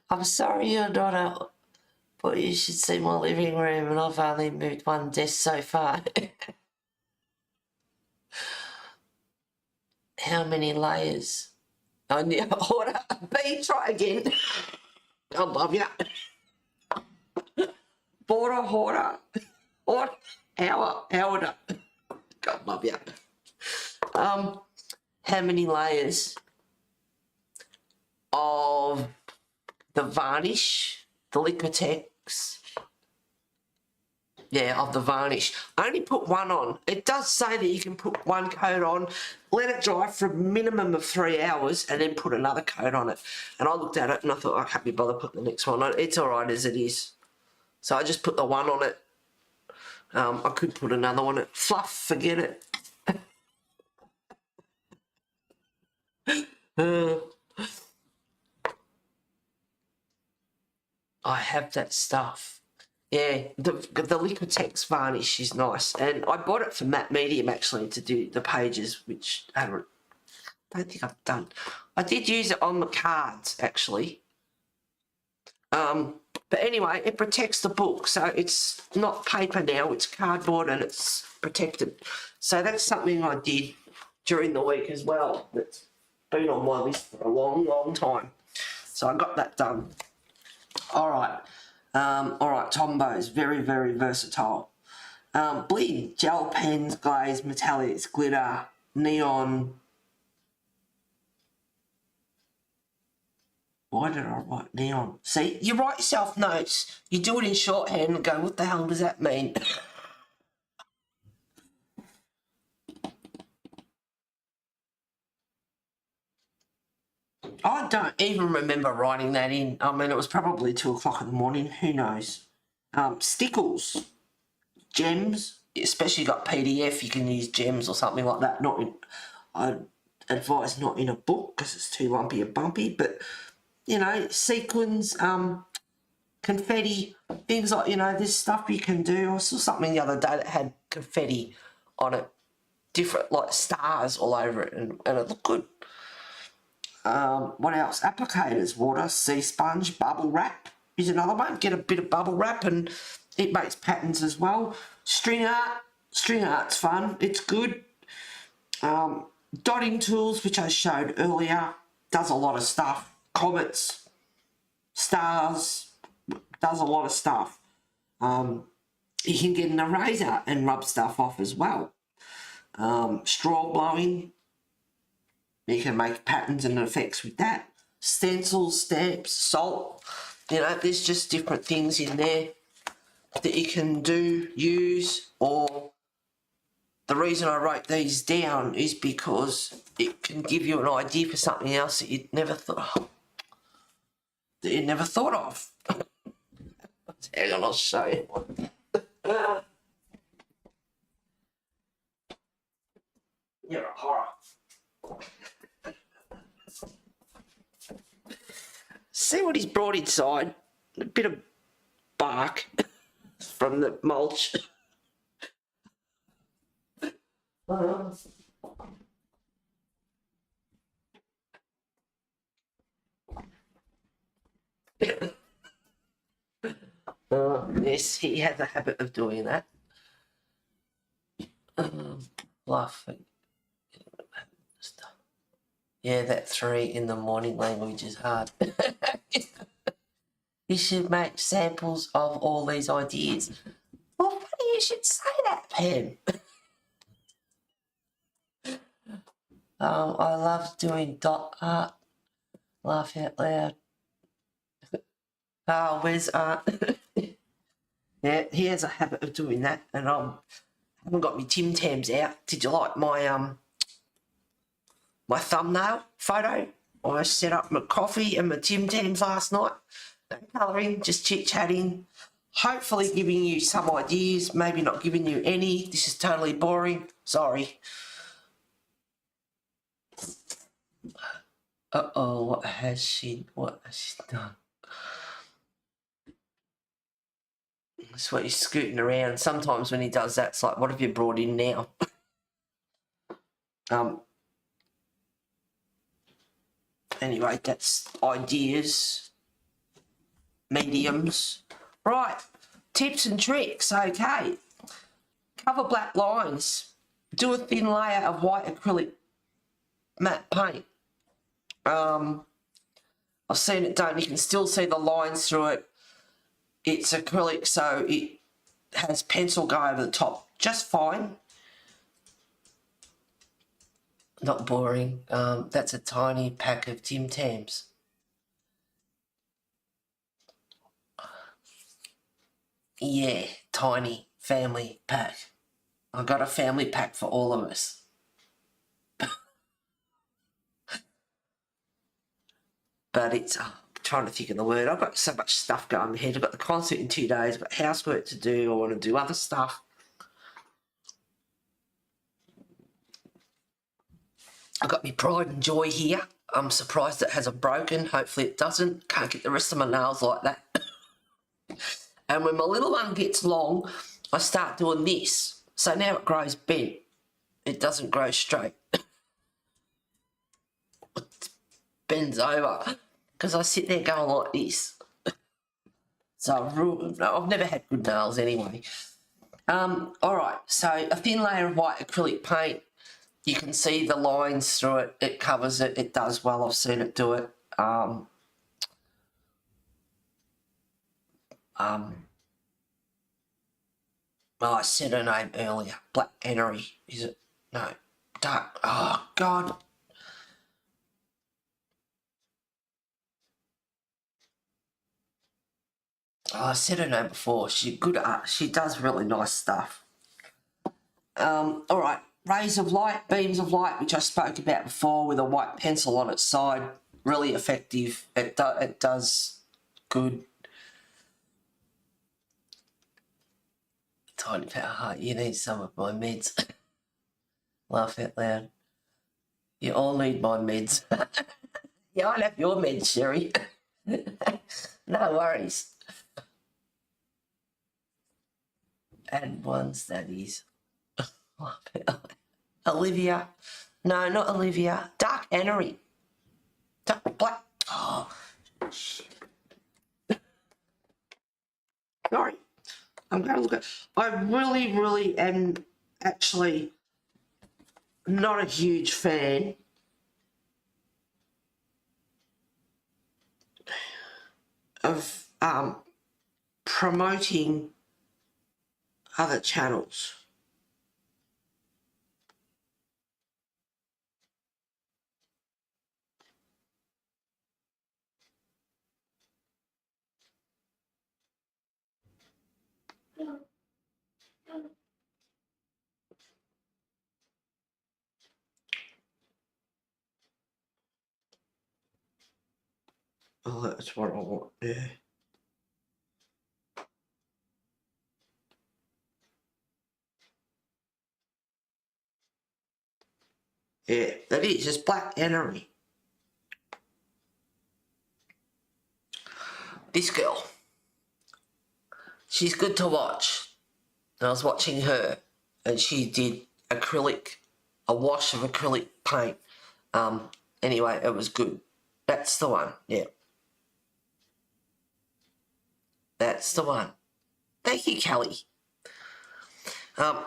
I'm sorry you're not out, but you should see my living room and I've only moved one desk so far. How many layers? I need order. B, try again. I love you. Border hoarder. Or hour. God love you. How many layers? of the varnish, the Liquitex. Yeah, of the varnish. I only put one on. It does say that you can put one coat on, let it dry for a minimum of 3 hours, and then put another coat on it. And I looked at it and I thought, I can't be bothered putting the next one on. It's all right as it is. So I just put the one on it. I could put another one on it. Fluff, forget it. I have that stuff. Yeah, the Liquitex varnish is nice, and I bought it for Matte Medium actually to do the pages, which I don't think I've done. I did use it on the cards actually. But anyway, it protects the book, so it's not paper now; it's cardboard and it's protected. So that's something I did during the week as well. That's been on my list for a long, long time. So I got that done. All right. Tombows, very, very versatile. Bleed, gel pens, glaze, metallics, glitter, neon. Why did I write neon? See, you write yourself notes, you do it in shorthand and go, what the hell does that mean? I don't even remember writing that in. I mean, it was probably 2 o'clock in the morning. Who knows? Stickles, gems, especially got PDF. You can use gems or something like that. Not in. I advise not in a book because it's too lumpy and bumpy. But you know, sequins, confetti, things like there's stuff you can do. I saw something the other day that had confetti on it, different like stars all over it, and it looked good. What else? Applicators, water, sea sponge, bubble wrap is another one. Get a bit of bubble wrap and it makes patterns as well. String art's fun. It's good. Dotting tools, which I showed earlier, does a lot of stuff. Comets, stars, does a lot of stuff. You can get an eraser and rub stuff off as well. Straw blowing. You can make patterns and effects with that. Stencils, stamps, salt. There's just different things in there that you can do, use, or the reason I wrote these down is because it can give you an idea for something else that you'd never thought of. Hang on, I'll show you one. You're a horror. See what he's brought inside? A bit of bark from the mulch. Yes, he has a habit of doing that. Laughing. Yeah, that 3 in the morning language is hard. You should make samples of all these ideas. Well, funny you should say that, Pam. I love doing dot art. Laugh out loud. Oh, where's art? Yeah, he has a habit of doing that, and I haven't got my Tim Tams out. Did you like my my thumbnail photo? I set up my coffee and my Tim Tams last night. No colouring, just chit-chatting. Hopefully giving you some ideas, maybe not giving you any. This is totally boring. Sorry. Uh-oh, what has she done? That's what he's scooting around. Sometimes when he does that, it's like, what have you brought in now? Anyway, that's ideas, mediums. Right, tips and tricks, okay. Cover black lines. Do a thin layer of white acrylic matte paint. I've seen it done. You can still see the lines through it. It's acrylic, so it has pencil go over the top just fine. Not boring. That's a tiny pack of Tim Tams. Yeah, tiny family pack. I got a family pack for all of us. But it's, I'm trying to think of the word. I've got so much stuff going in my head. I've got the concert in 2 days. I've got housework to do. I want to do other stuff. I've got my pride and joy here. I'm surprised it hasn't broken. Hopefully it doesn't. Can't get the rest of my nails like that. And when my little one gets long, I start doing this. So now it grows bent. It doesn't grow straight. It bends over. Because I sit there going like this. So I've never had good nails anyway. Alright, so a thin layer of white acrylic paint. You can see the lines through it. It covers it. It does well. I've seen it do it. Well, I said her name earlier. Black Henry. Is it? No. Dark. Oh, God. Oh, I said her name before. She's good at. She does really nice stuff. All right. Rays of light, beams of light, which I spoke about before, with a white pencil on its side. Really effective. It does good. Tiny power heart. You need some of my meds. Laugh out loud. You all need my meds. Yeah, I'll have your meds, Sherry. No worries. And ones, that is. Olivia. No, not Olivia. Dark Henry. Black. Oh, shit. Sorry. I'm going to look at... I really am actually not a huge fan of promoting other channels. Oh, that's what I want, yeah. Yeah, that is just Black Henry. This girl, she's good to watch. I was watching her, and she did a wash of acrylic paint. Anyway, it was good. That's the one, yeah. That's the one. Thank you, Kelly.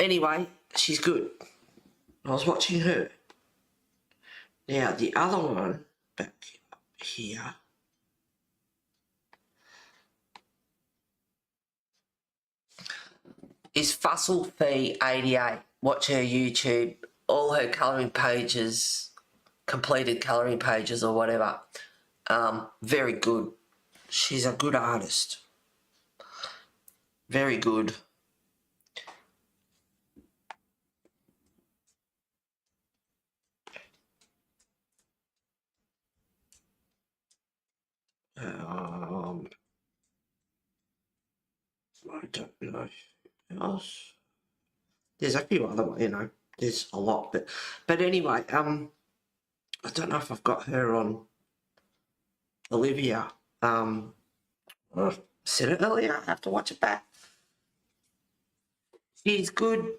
Anyway, she's good. I was watching her. Now, the other one, back here, is Fussel Fee 88. Watch her YouTube. All her colouring pages, completed colouring pages or whatever. Very good. She's a good artist. Very good. I don't know else. There's a few other ones, you know. There's a lot, but anyway, I don't know if I've got her on Olivia. I said it earlier. I have to watch it back. She's good.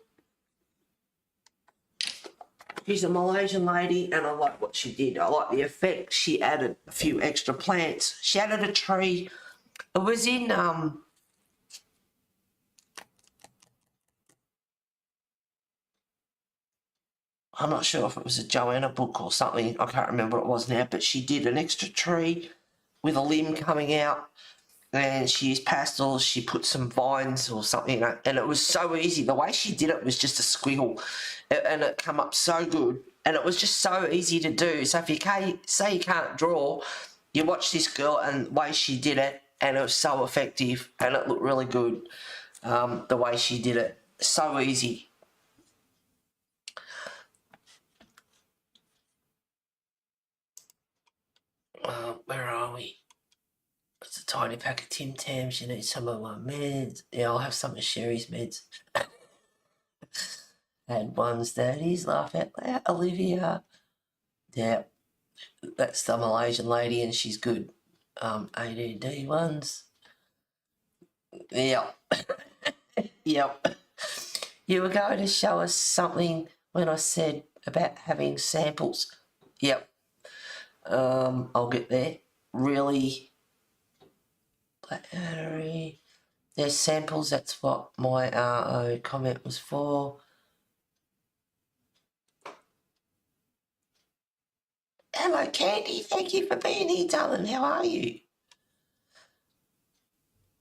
She's a Malaysian lady, and I like what she did. I like the effect. She added a few extra plants. She added a tree. It was in I'm not sure if it was a Joanna book or something. I can't remember what it was now, but she did an extra tree with a limb coming out, and she used pastels. She put some vines or something, you know, and it was so easy. The way she did it was just a squiggle, and it came up so good, and it was just so easy to do. So if you say you can't draw, you watch this girl and the way she did it, and it was so effective, and it looked really good. the way she did it. So easy. Where are we? It's a tiny pack of Tim Tams. You need some of my meds. Yeah, I'll have some of Sherry's meds. Had ones that is laugh out loud. Olivia. Yeah, that's the Malaysian lady and she's good. ADD ones. Yep. Yep. You were going to show us something when I said about having samples. Yep. I'll get there. Really, black battery. There's samples, that's what my RO comment was for. Hello, Candy. Thank you for being here, darling. How are you?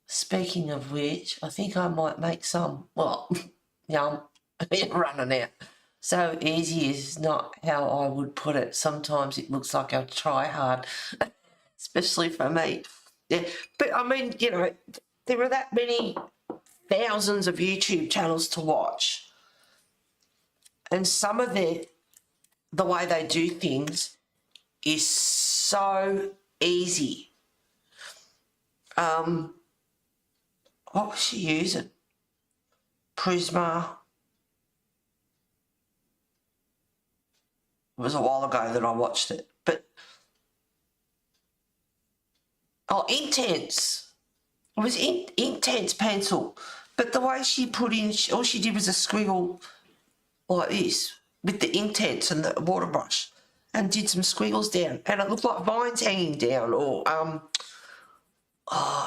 Speaking of which, I think I might make some. Well, yum. I'm running out. So easy is not how I would put it. Sometimes it looks like I try hard, especially for me. Yeah, but I mean, you know, there are that many thousands of YouTube channels to watch, and some of the way they do things is so easy. What was she using? Prisma. It was a while ago that I watched it, but Inktense. It was Inktense pencil, but the way she put in, all she did was a squiggle like this with the Inktense and the water brush, and did some squiggles down, and it looked like vines hanging down, or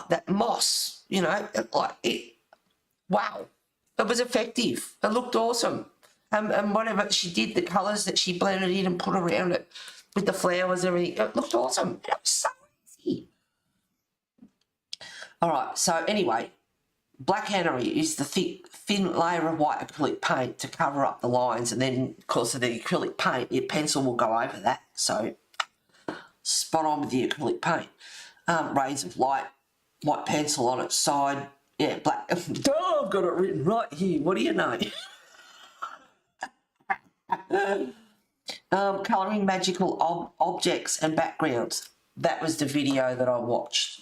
that moss, you know, like it. Wow, it was effective. It looked awesome. And whatever she did, the colours that she blended in and put around it with the flowers and everything, it looked awesome. It was so easy. All right, so anyway, black Hannery is the thin layer of white acrylic paint to cover up the lines, and then, of course, the acrylic paint, your pencil will go over that. So spot on with the acrylic paint. Rays of light, white pencil on its side. Yeah, black. Oh, I've got it written right here. What do you know? Colouring magical objects and backgrounds. That was the video that I watched.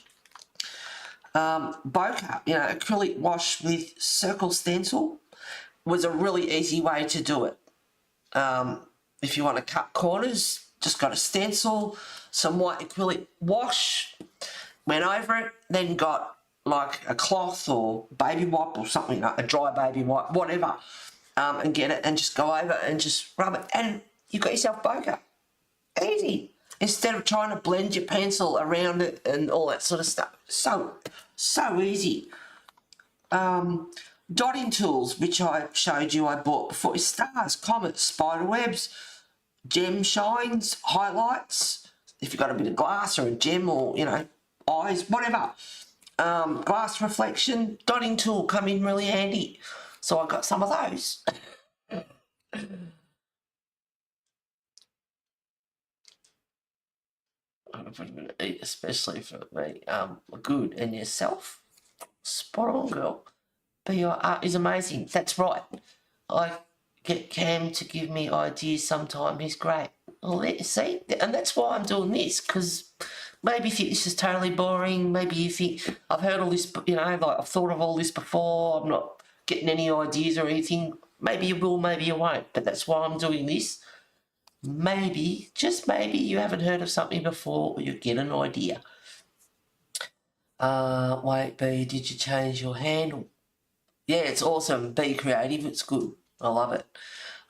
Bokeh, you know, acrylic wash with circle stencil was a really easy way to do it. If you want to cut corners, just got a stencil, some white acrylic wash, went over it, then got like a cloth or baby wipe or something, like a dry baby wipe, whatever, and get it and just go over and just rub it, and you've got yourself bokeh. Easy. Instead of trying to blend your pencil around it and all that sort of stuff. So easy. Dotting tools, which I showed you I bought before, is stars, comets, spider webs, gem shines, highlights, if you've got a bit of glass or a gem or, you know, eyes, whatever. Glass reflection, dotting tool come in really handy. So I got some of those. Especially for me. Good. And yourself? Spot on, girl. But your art is amazing. That's right. I get Cam to give me ideas sometime. He's great. Well, see? And that's why I'm doing this, because maybe you think this is totally boring. Maybe you think I've heard all this, you know, like I've thought of all this before. I'm not getting any ideas or anything. Maybe you will, maybe you won't. But that's why I'm doing this. Maybe, just maybe, you haven't heard of something before or you get an idea. Wait, B, did you change your handle? Yeah, it's awesome. Be creative. It's good. I love it.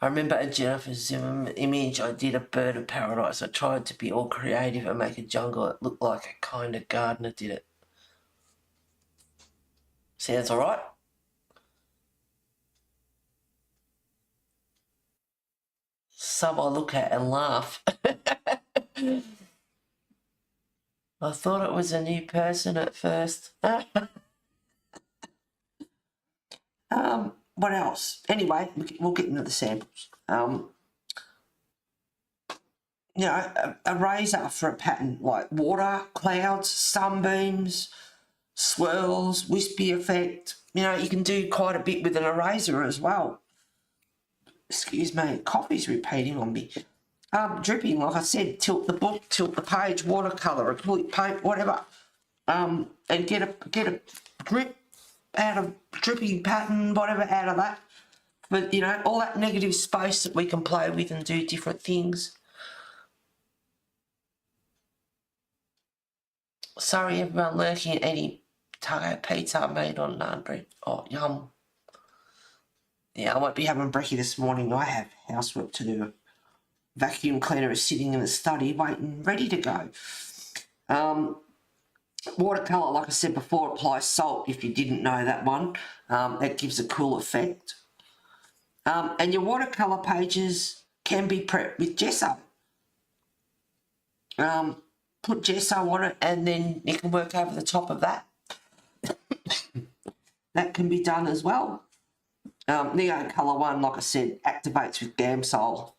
I remember at Jennifer's image, I did a bird of paradise. I tried to be all creative and make a jungle. It looked like a kind of gardener did it. Sounds all right? Some I look at and laugh. I thought it was a new person at first. What else? Anyway, we'll get into the samples. You know, a razor for a pattern, like water, clouds, sunbeams, swirls, wispy effect. You know, you can do quite a bit with an eraser as well. Excuse me, coffee's repeating on me. Dripping, like I said, tilt the book, tilt the page, watercolour, acrylic paint, whatever. And get a drip out of dripping pattern, whatever, out of that. But, you know, all that negative space that we can play with and do different things. Sorry, everyone lurking at any taco pizza made on naan bread. Oh, yum. Yeah, I won't be having brekkie this morning. I have housework to do. Vacuum cleaner is sitting in the study waiting, ready to go. Watercolour, like I said before, applies salt if you didn't know that one. That gives a cool effect. And your watercolour pages can be prepped with gesso. Put gesso on it and then you can work over the top of that. That can be done as well. NeoII one, like I said, activates with Gamsol.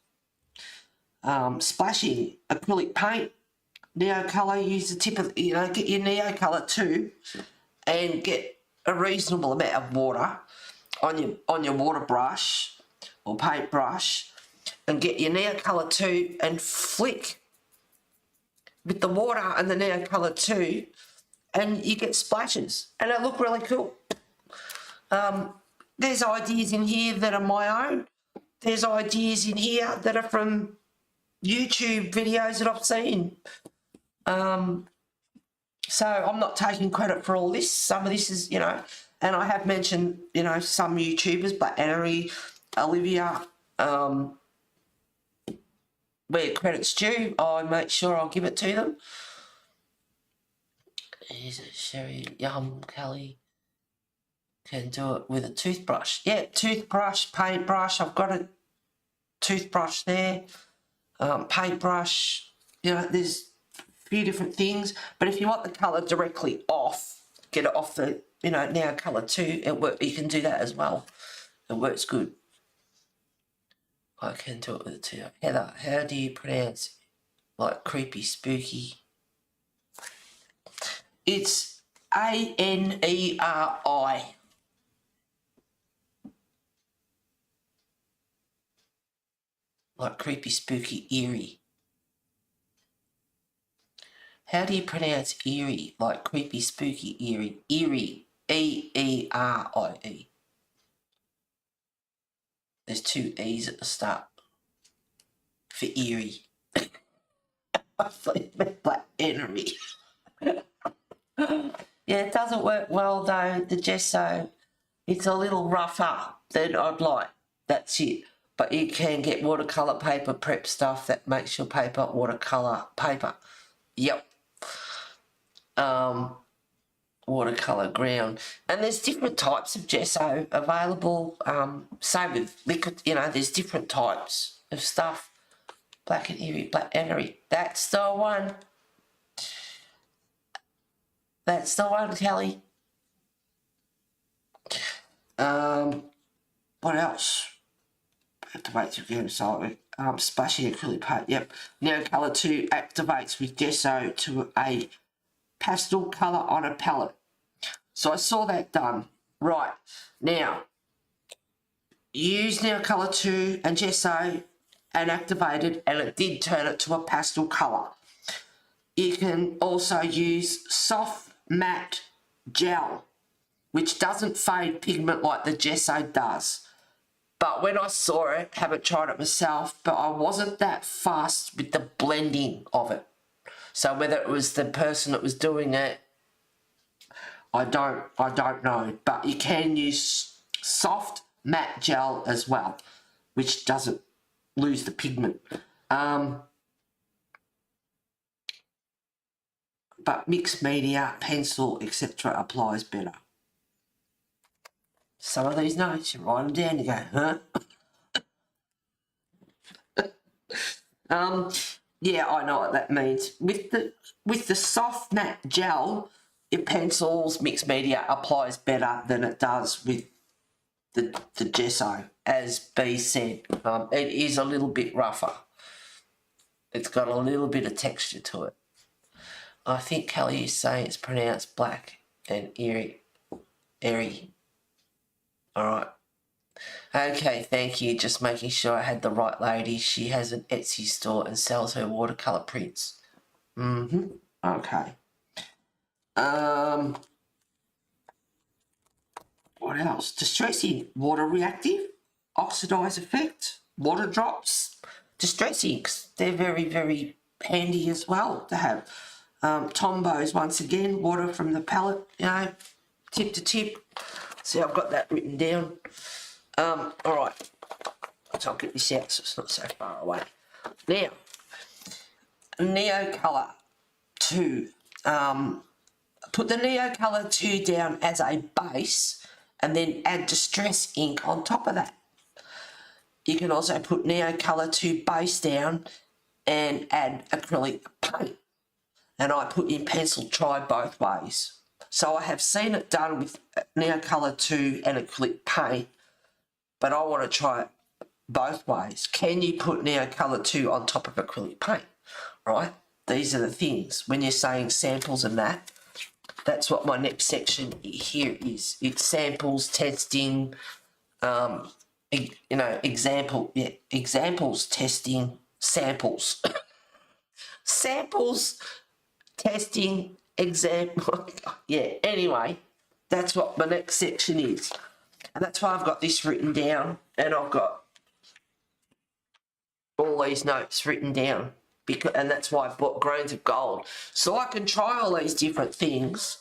Splashing acrylic paint, NeoII, use the tip of, you know, get your NeoII too and get a reasonable amount of water on your water brush or paint brush and get your NeoII too and flick with the water and the NeoII too and you get splashes and they look really cool. There's ideas in here that are my own. There's ideas in here that are from YouTube videos that I've seen. So I'm not taking credit for all this. Some of this is, you know, and I have mentioned, you know, some YouTubers, but Annery, Olivia, where credit's due, I make sure I'll give it to them. Is it Sherry? Yum, Kelly. Can do it with a toothbrush. Yeah, toothbrush, paintbrush. I've got a toothbrush there. Paintbrush. You know, there's a few different things. But if you want the colour directly off, get it off the, you know, NeoII too. You can do that as well. It works good. I can do it with it too. Heather, how do you pronounce like creepy, spooky? It's ANERI. Like creepy, spooky, eerie. How do you pronounce eerie? Like creepy, spooky, eerie. Eerie. EERIE. There's two E's at the start for eerie. I thought it meant like enemy. Yeah, it doesn't work well though, the gesso. It's a little rougher than I'd like. That's it. But you can get watercolour paper prep stuff that makes your paper watercolour paper. Yep. Watercolour ground. And there's different types of gesso available. Same with liquid, you know, there's different types of stuff. Black and eerie, black and eerie. That's the one. That's the one, Kelly. What else? Activates with Gamsol. Splashing acrylic paint. Yep. NeoII 2 activates with gesso to a pastel colour on a palette. So I saw that done. Right. Now, use NeoII 2 and gesso and activated, and it did turn it to a pastel colour. You can also use soft matte gel, which doesn't fade pigment like the gesso does. But when I saw it, haven't tried it myself, but I wasn't that fast with the blending of it. So whether it was the person that was doing it, I don't know. But you can use soft matte gel as well, which doesn't lose the pigment. But mixed media, pencil, etc. applies better. Some of these notes, you write them down, you go, huh? Yeah, I know what that means. With the soft matte gel, your pencils, mixed media applies better than it does with the gesso, as B said. It is a little bit rougher. It's got a little bit of texture to it. I think Kelly is saying it's pronounced black and airy. All right. Okay, thank you. Just making sure I had the right lady. She has an Etsy store and sells her watercolor prints. Okay. What else? Distressing, water reactive, oxidize effect, water drops. Distressing, they're very, very handy as well to have. Tombos, once again, water from the palette, you know, tip to tip. See, I've got that written down. All right, so I'll get this out so it's not so far away. Now, NeoColor 2. Put the NeoColor 2 down as a base and then add Distress ink on top of that. You can also put NeoColor 2 base down and add acrylic paint. And I put in pencil, try both ways. So I have seen it done with NeoColor 2 and acrylic paint, but I want to try it both ways. Can you put NeoColor 2 on top of acrylic paint, right? These are the things. When you're saying samples and that, that's what my next section here is. It's samples, testing, examples, testing, samples. Samples, testing, example. Yeah, anyway, that's what my next section is. And that's why I've got this written down, and I've got all these notes written down. And that's why I bought grains of gold. So I can try all these different things,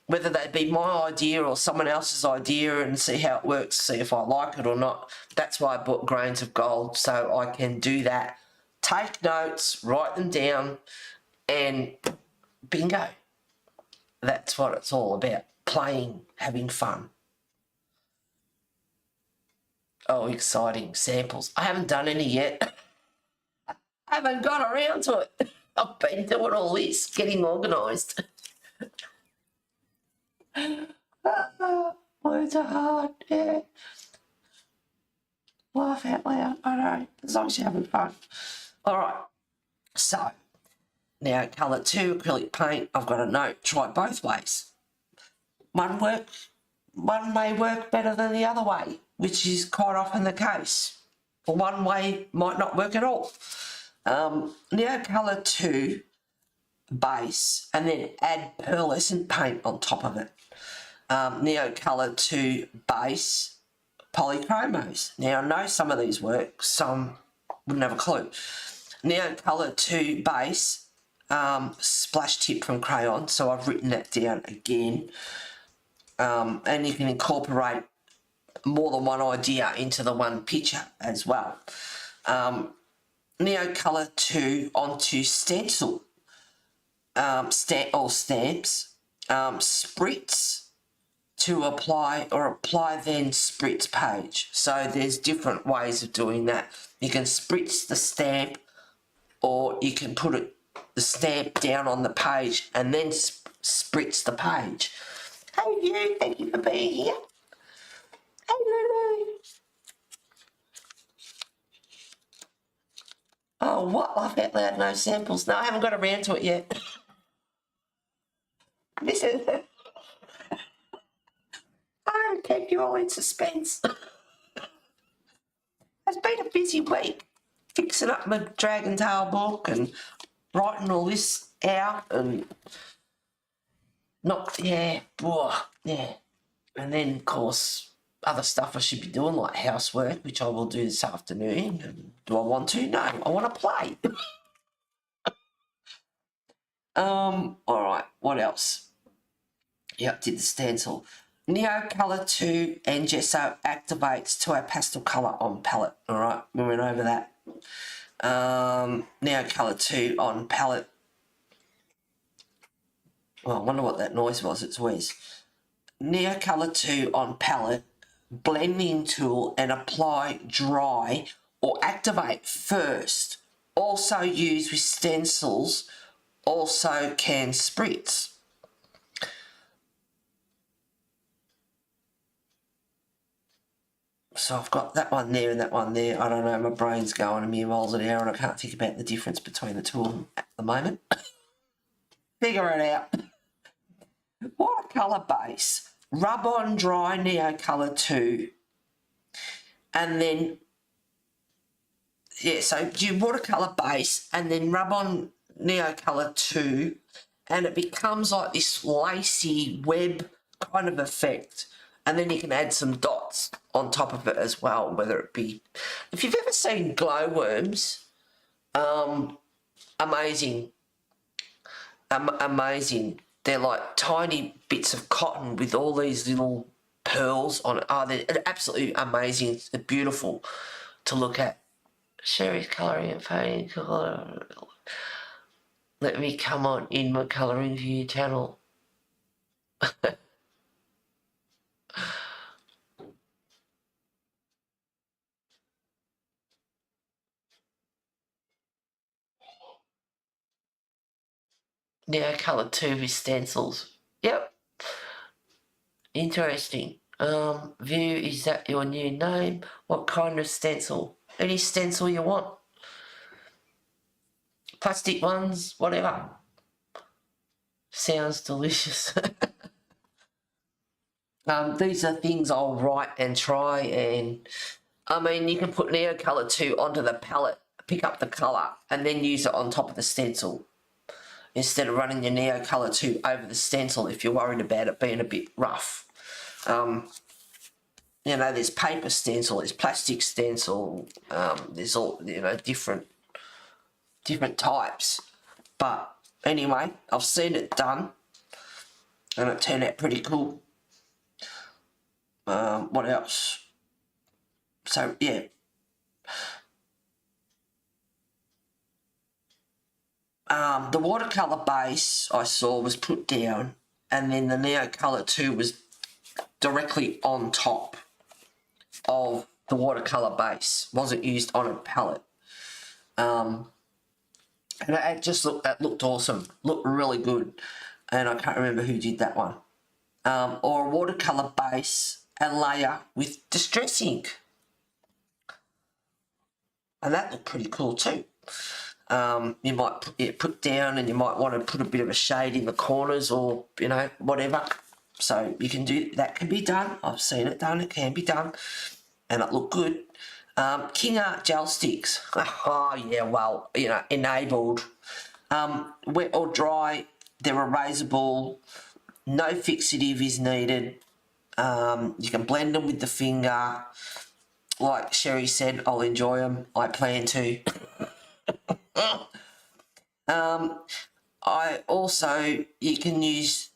whether they be my idea or someone else's idea, and see how it works, see if I like it or not. That's why I bought grains of gold, so I can do that. Take notes, write them down, and bingo. That's what it's all about. Playing, having fun. Oh, exciting. Samples. I haven't done any yet. I haven't got around to it. I've been doing all this, getting organised. Words are hard, yeah. Laugh out loud, I know, as long as you're having fun. All right, so now colour 2, acrylic paint, I've got a note, try both ways. One may work better than the other way, which is quite often the case. Or one way might not work at all. NeoColor 2 base, and then add pearlescent paint on top of it. NeoColor 2 base, polychromos. Now, I know some of these work, some wouldn't have a clue. NeoColor 2 base, splash tip from crayon, so I've written that down again. And you can incorporate more than one idea into the one picture as well. NeoColor 2 onto stencil, stamps, spritz to apply, or apply then spritz page. So there's different ways of doing that. You can spritz the stamp, or you can put the stamp down on the page and then spritz the page. Hey you, thank you for being here. Hey Lulu. Oh, what? Laugh out loud, no samples. No, I haven't got around to it yet. This is... I'll keep you all in suspense. It's been a busy week, fixing up my Dragon Tail book and writing all this out and... yeah. And then, of course, other stuff I should be doing, like housework, which I will do this afternoon. And do I want to? No, I want to play. All right, what else? Yep, did the stencil. NeoColor 2 and Gesso activates to a pastel colour on palette. All right, we went over that. NeoColor 2 on palette. Well, I wonder what that noise was. It's Wes. NeoColor 2 on palette, blending tool, and apply dry or activate first. Also used with stencils, also can spritz. So I've got that one there and that one there. I don't know, my brain's going a million miles an hour and I can't think about the difference between the two of them at the moment. Figure it out. watercolour base, rub on dry NeoII, and then, yeah, so do watercolour base and then rub on NeoII, and it becomes like this lacy web kind of effect. And then you can add some dots on top of it as well, whether it be, if you've ever seen glowworms, amazing. Amazing. They're like tiny bits of cotton with all these little pearls on it. Oh, they're absolutely amazing. They're beautiful to look at. Sherry's colouring and painting colour. Let me come on in my colouring view channel. Now colour 2 with stencils. Yep. Interesting. View, is that your new name? What kind of stencil? Any stencil you want. Plastic ones, whatever. Sounds delicious. These are things I'll write and try, and I mean, you can put NeoII 2 onto the palette, pick up the colour, and then use it on top of the stencil, instead of running your NeoII 2 over the stencil if you're worried about it being a bit rough. You know, there's paper stencil, there's plastic stencil, there's all, you know, different types. But anyway, I've seen it done, and it turned out pretty cool. What else? So yeah, the watercolour base I saw was put down, and then the NeoII 2 was directly on top of the watercolour base. Wasn't used on a palette. And it just looked awesome. Looked really good. And I can't remember who did that one. Or a watercolour base and layer with distress ink. And that looked pretty cool too. You might put down, and you might want to put a bit of a shade in the corners, or, you know, whatever. So you can do that. Can be done. I've seen it done. It can be done, and it looked good. King Art gel sticks. Oh yeah, well, you know, enabled. Wet or dry, they're erasable. No fixative is needed. You can blend them with the finger. Like Sherry said, I'll enjoy them. I plan to. I also, you can use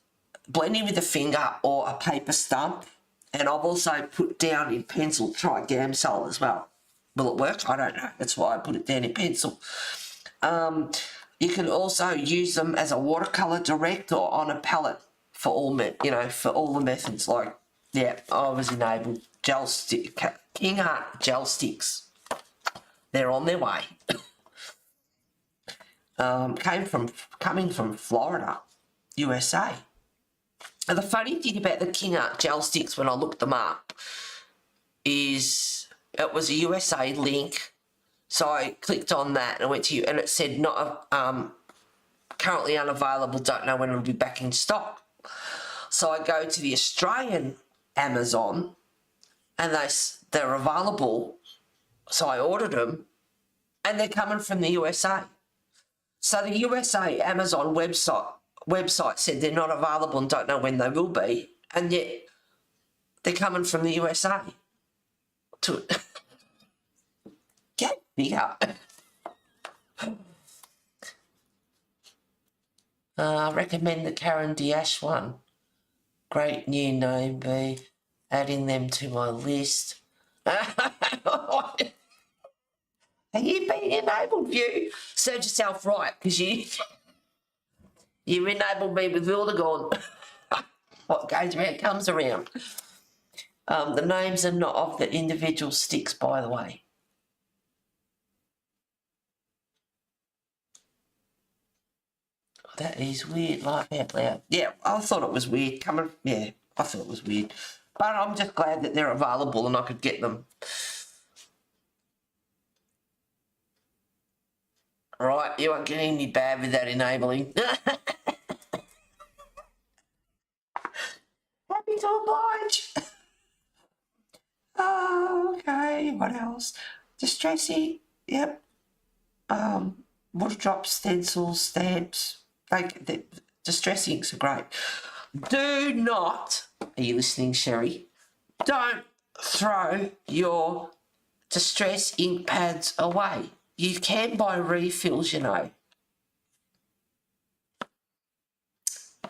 blending with the finger or a paper stump, and I've also put down in pencil trigamsol as well. Will it work? I don't know. That's why I put it down in pencil. You can also use them as a watercolour direct or on a palette for all, you know, for all the methods. Like, yeah, I was enabled. Gel stick, King Art gel sticks. They're on their way. Coming from Florida, USA. And the funny thing about the King Art gel sticks, when I looked them up, is it was a USA link. So I clicked on that and I went to you, and it said not currently unavailable, don't know when it'll be back in stock. So I go to the Australian Amazon, and they're available. So I ordered them, and they're coming from the USA. So the USA Amazon website said they're not available and don't know when they will be, and yet they're coming from the USA. To get bigger. Recommend the Karen Diash one. Great new name, B. Adding them to my list. Are you being enabled, View? Serve yourself right, because you enabled me with Wildegon. What goes around comes around. The names are not of the individual sticks, by the way. That is weird, laugh out loud. Yeah, I thought it was weird. Yeah, I thought it was weird. But I'm just glad that they're available and I could get them. Right, you aren't getting me bad with that enabling. to oblige. Oh, okay, what else? Distressing, yep. Water drops, stencils, stamps. Distress inks are great. Do not, are you listening, Sherry? Don't throw your distress ink pads away. You can buy refills, you know.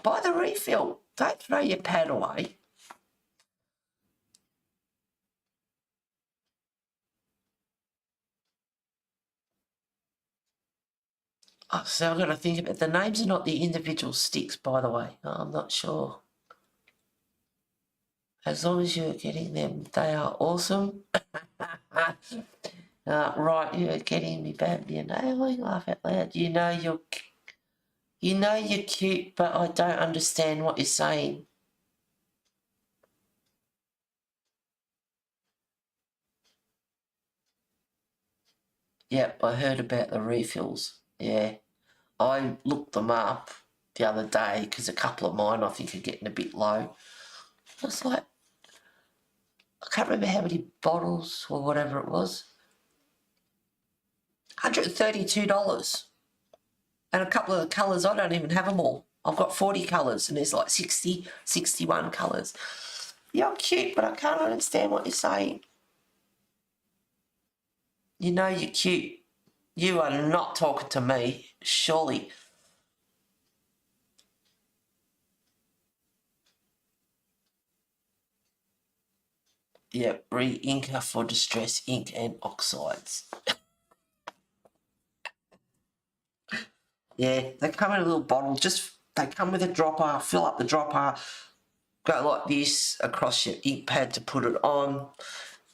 Buy the refill. Don't throw your pad away. Oh, so I've got to think about it. The names are not the individual sticks, by the way. I'm not sure. As long as you're getting them, they are awesome. Right, you're getting me bad. You know, I laugh out loud. You know you're cute, but I don't understand what you're saying. Yep, I heard about the refills. Yeah, I looked them up the other day because a couple of mine I think are getting a bit low. I was like, I can't remember how many bottles or whatever it was. $132. And a couple of the colours, I don't even have them all. I've got 40 colours and there's like 60, 61 colours. You're cute, but I can't understand what you're saying. You know you're cute. You are not talking to me, surely. Yep, re-inker for distress ink and oxides. Yeah, they come in a little bottle. They come with a dropper. Fill up the dropper. Go like this across your ink pad to put it on.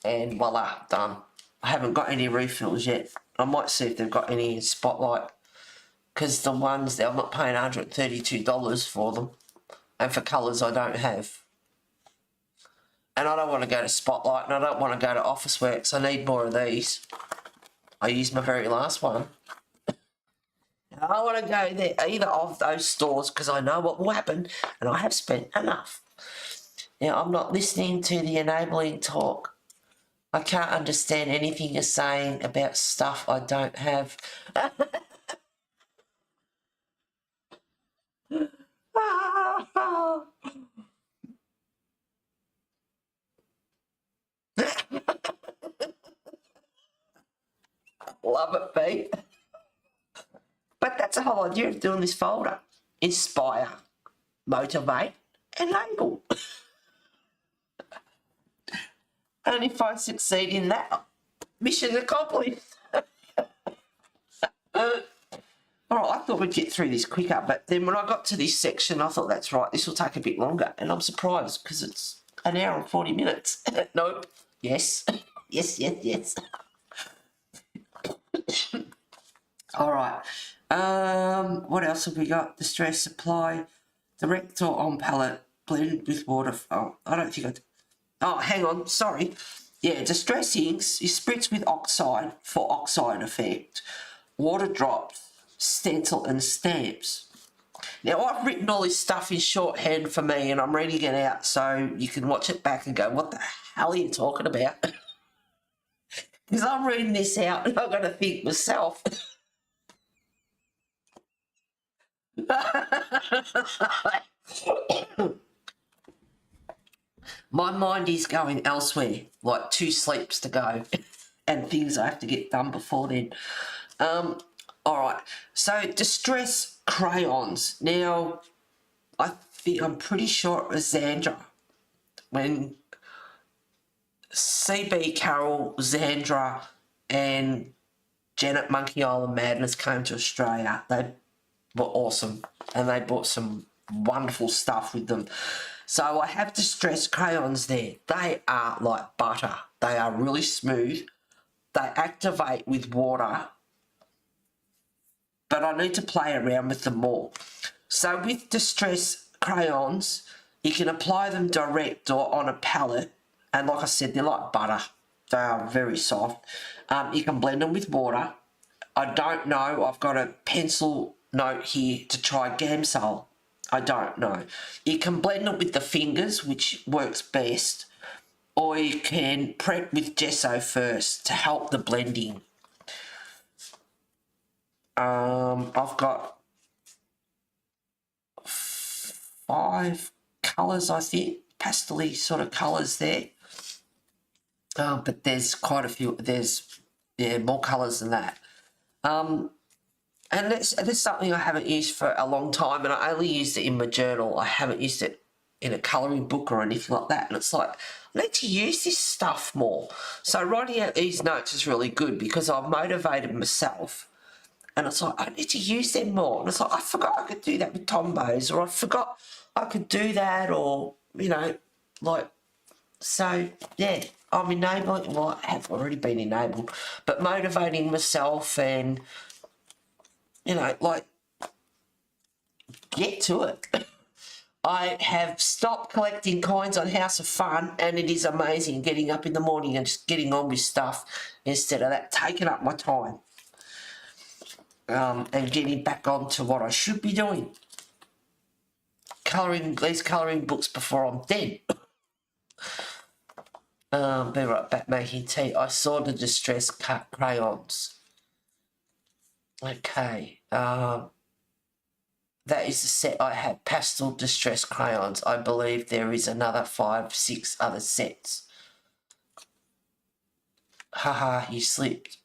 And voila, done. I haven't got any refills yet. I might see if they've got any in Spotlight. Because the ones there, I'm not paying $132 for them. And for colours I don't have. And I don't want to go to Spotlight and I don't want to go to Officeworks. I need more of these. I used my very last one. I want to go there, either of those stores, because I know what will happen and I have spent enough. Now, I'm not listening to the enabling talk. I can't understand anything you're saying about stuff I don't have. Love it, Pete. But that's the whole idea of doing this folder. Inspire, motivate, and label. And if I succeed in that, mission accomplished. Alright, I thought we'd get through this quicker, but then when I got to this section, I thought, that's right, this will take a bit longer. And I'm surprised, because it's an hour and 40 minutes. Nope. Yes. Yes, yes, yes. Alright. What else have we got? Distress supply, direct or on palette, blend with water. Oh, I don't think oh, hang on, sorry. Yeah, distress inks is spritz with oxide for oxide effect. Water drops, stencil and stamps. Now, I've written all this stuff in shorthand for me and I'm reading it out so you can watch it back and go, what the hell are you talking about? Because I'm reading this out and I've got to think myself. My mind is going elsewhere, like 2 sleeps to go and things I have to get done before then. Alright, so distress crayons. Now, I'm pretty sure it was Xandra. When CB, Carol, Xandra and Janet Monkey Island Madness came to Australia, they were awesome and they brought some wonderful stuff with them. So I have distress crayons there. They are like butter. They are really smooth. They activate with water, but I need to play around with them more. So with distress crayons, you can apply them direct or on a palette, and like I said, they're like butter. They are very soft. You can blend them with water. I don't know, I've got a pencil note here to try Gamsol. I don't know. You can blend it with the fingers, which works best, or you can prep with gesso first to help the blending. I've got 5 colours, I think, pastel-y sort of colours there. But there's quite a few, there's, yeah, more colours than that. And that's something I haven't used for a long time, and I only used it in my journal. I haven't used it in a colouring book or anything like that, and it's like, I need to use this stuff more. So writing out these notes is really good because I've motivated myself, and it's like, I need to use them more. And it's like, I forgot I could do that with Tombows, or I forgot I could do that, or, you know, like, so, yeah, I'm enabling, well, I have already been enabled, but motivating myself and, you know, like, get to it. I have stopped collecting coins on House of Fun, and it is amazing getting up in the morning and just getting on with stuff instead of that taking up my time. And getting back on to what I should be doing. Colouring these colouring books before I'm dead. Be right back making tea. I saw the distress cut crayons. Okay. That is the set I had. Pastel distress crayons. I believe there is another 5, 6 other sets. Haha, you slipped.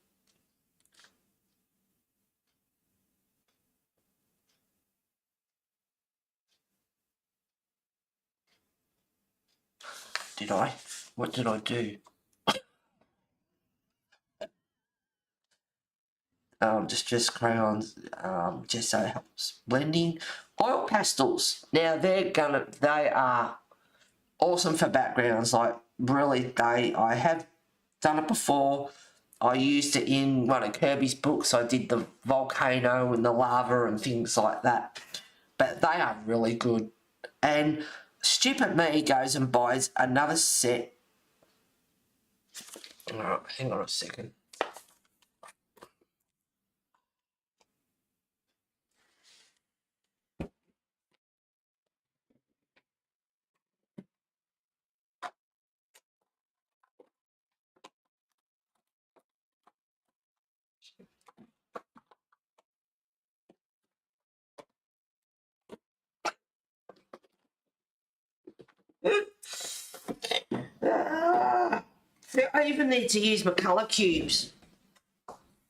Did I? What did I do? Distress crayons, gesso helps blending. Oil pastels. Now they are awesome for backgrounds. Like really, I have done it before. I used it in one of Kirby's books. I did the volcano and the lava and things like that. But they are really good. And stupid me goes and buys another set. Oh, hang on a second. I even need to use my colour cubes.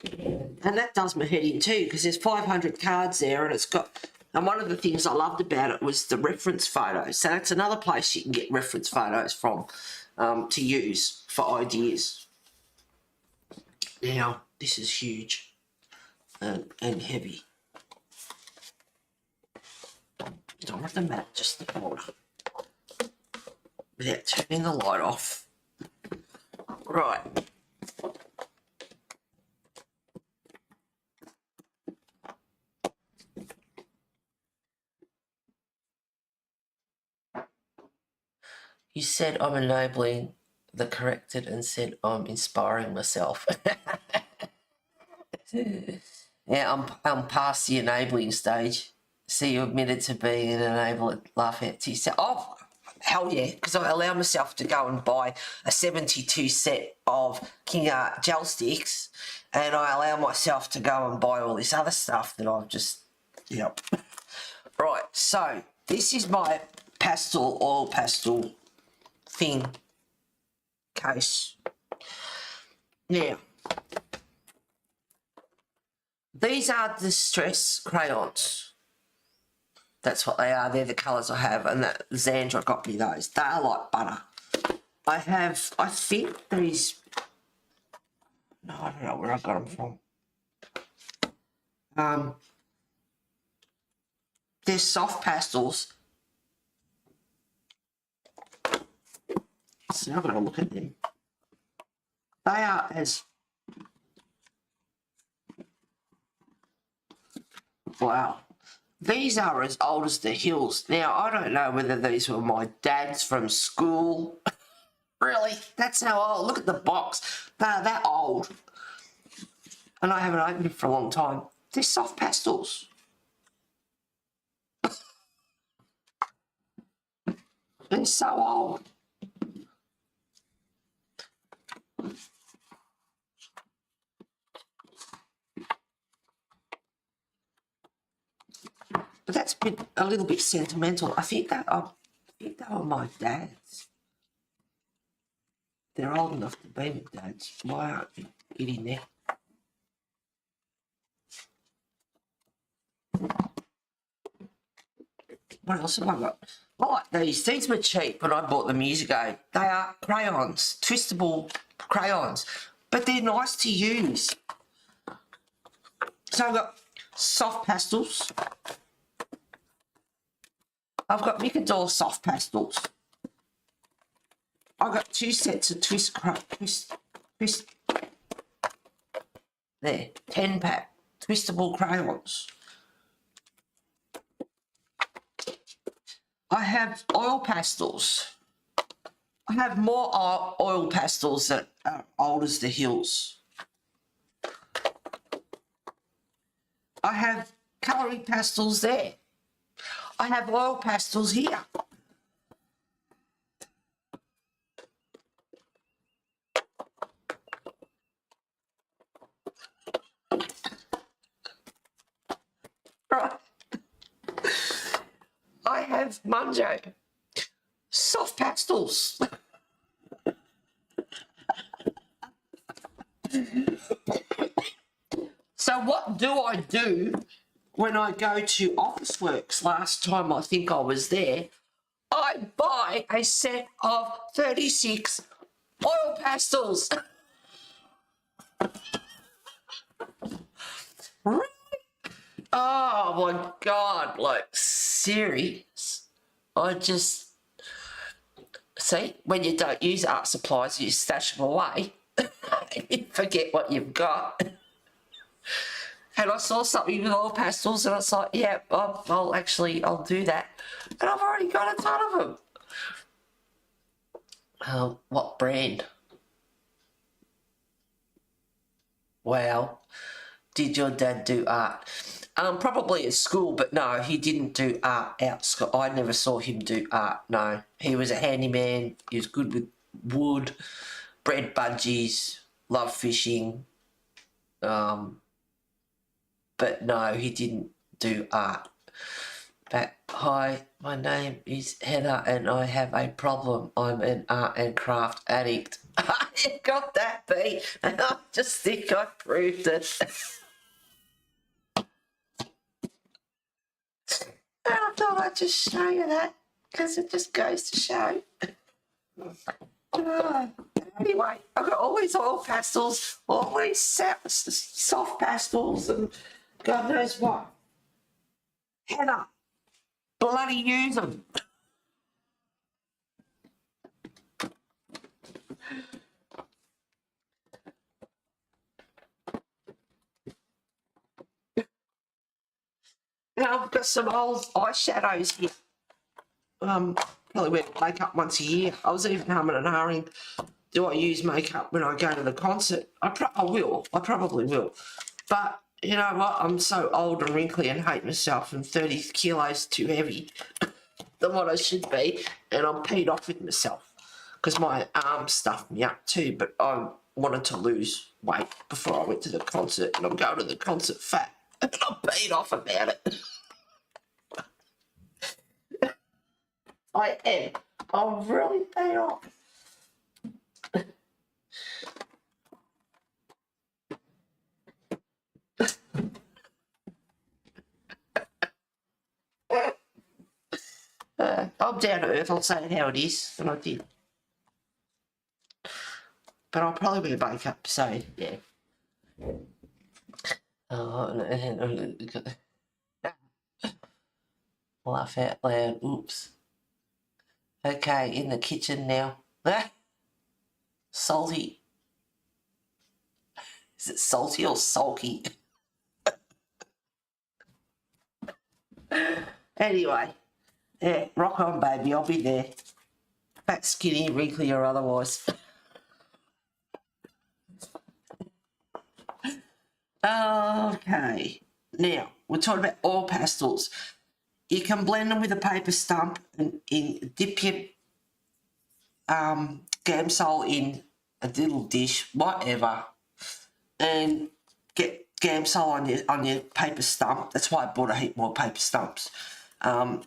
And that does my head in too, because there's 500 cards there, and it's got, and one of the things I loved about it was the reference photos. So that's another place you can get reference photos from to use for ideas. Now, this is huge and heavy. Don't let the mat just the water without turning the light off. Right. You said I'm enabling the corrected and said I'm inspiring myself. Yeah, I'm past the enabling stage. See, you admitted to being an enabler. Laugh at you. So, oh, hell yeah, because I allow myself to go and buy a 72 set of King Art gel sticks, and I allow myself to go and buy all this other stuff that I've just, yep. Right, so this is my oil pastel thing case. Now, these are distress crayons. That's what they are. They're the colours I have, and that Zandra got me those. They are like butter. I think these, no, I don't know where I got them from. They're soft pastels. So I've got to look at them. They are as, wow. These are as old as the hills. Now, I don't know whether these were my dad's from school. Really? That's how old? Look at the box. They're that old. And I haven't opened it for a long time. They're soft pastels. They're so old. But that's a little bit sentimental. I think they were my dad's. They're old enough to be my dad's. Why aren't you getting there? What else have I got? I like these. These were cheap when I bought them years ago. They are crayons, twistable crayons, but they're nice to use. So I've got soft pastels. I've got Micador soft pastels. I've got 2 sets of twist, there, 10-pack twistable crayons. I have oil pastels. I have more oil pastels that are old as the hills. I have colouring pastels there. I have oil pastels here. Right. I have Munjo soft pastels. So what do I do when I go to Officeworks? Last time I think I was there, I buy a set of 36 oil pastels. Really? Oh my God, like serious. I just, see, when you don't use art supplies, you stash them away. You forget what you've got. And I saw something with oil pastels and I was like, yeah, I'll do that. And I've already got a ton of them. What brand? Wow. Did your dad do art? Probably at school, but no, he didn't do art out school. I never saw him do art, no. He was a handyman. He was good with wood, bread budgies, loved fishing. But no, he didn't do art. But hi, my name is Heather and I have a problem. I'm an art and craft addict. You got that, B? And I just think I proved it. And I thought I'd just show you that because it just goes to show. Anyway, I've got all these oil pastels, all these soft pastels, and God knows what. Heather, bloody use them. Now I've got some old eyeshadows here. Probably wear makeup once a year. I was even humming and hawing. Do I use makeup when I go to the concert? I probably will. But you know what? I'm so old and wrinkly and hate myself, and 30 kilos too heavy than what I should be, and I'm peed off with myself because my arms stuffed me up too. But I wanted to lose weight before I went to the concert, and I'm going to the concert fat, and I'm peed off about it. I am. I'm really peed off. I'm down to earth, I'll say it how it is, and I did. But I'll probably wear makeup, so yeah. Laugh out loud, oops. Okay, in the kitchen now. Salty. Is it salty or sulky? Anyway. Yeah, rock on, baby. I'll be there. Fat, skinny, wrinkly, or otherwise. Okay. Now, we're talking about oil pastels. You can blend them with a paper stump and dip your Gamsol in a little dish, whatever, and get Gamsol on your paper stump. That's why I bought a heap more paper stumps. And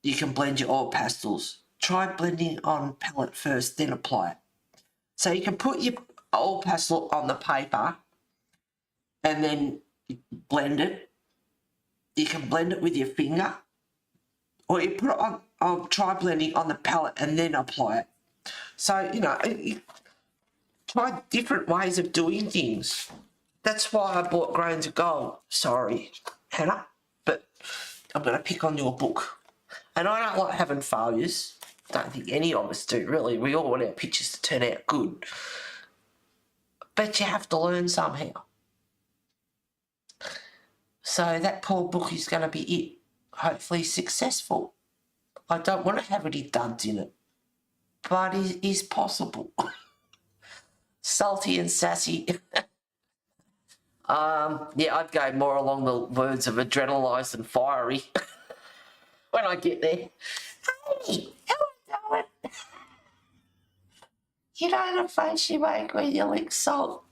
you can blend your oil pastels. Try blending on palette first, then apply it. So you can put your oil pastel on the paper and then blend it. You can blend it with your finger, or you put it on try blending on the palette and then apply it. So, you know, try different ways of doing things. That's why I bought Grains of Gold. Sorry, Hannah, but I'm going to pick on your book. And I don't like having failures. Don't think any of us do, really. We all want our pictures to turn out good. But you have to learn somehow. So that poor book is going to be it. Hopefully successful. I don't want to have any duds in it. But it is possible. Salty and sassy. Yeah, I'd go more along the words of adrenalised and fiery when I get there. Hey, how are you doing? You know the face you make when you lick salt.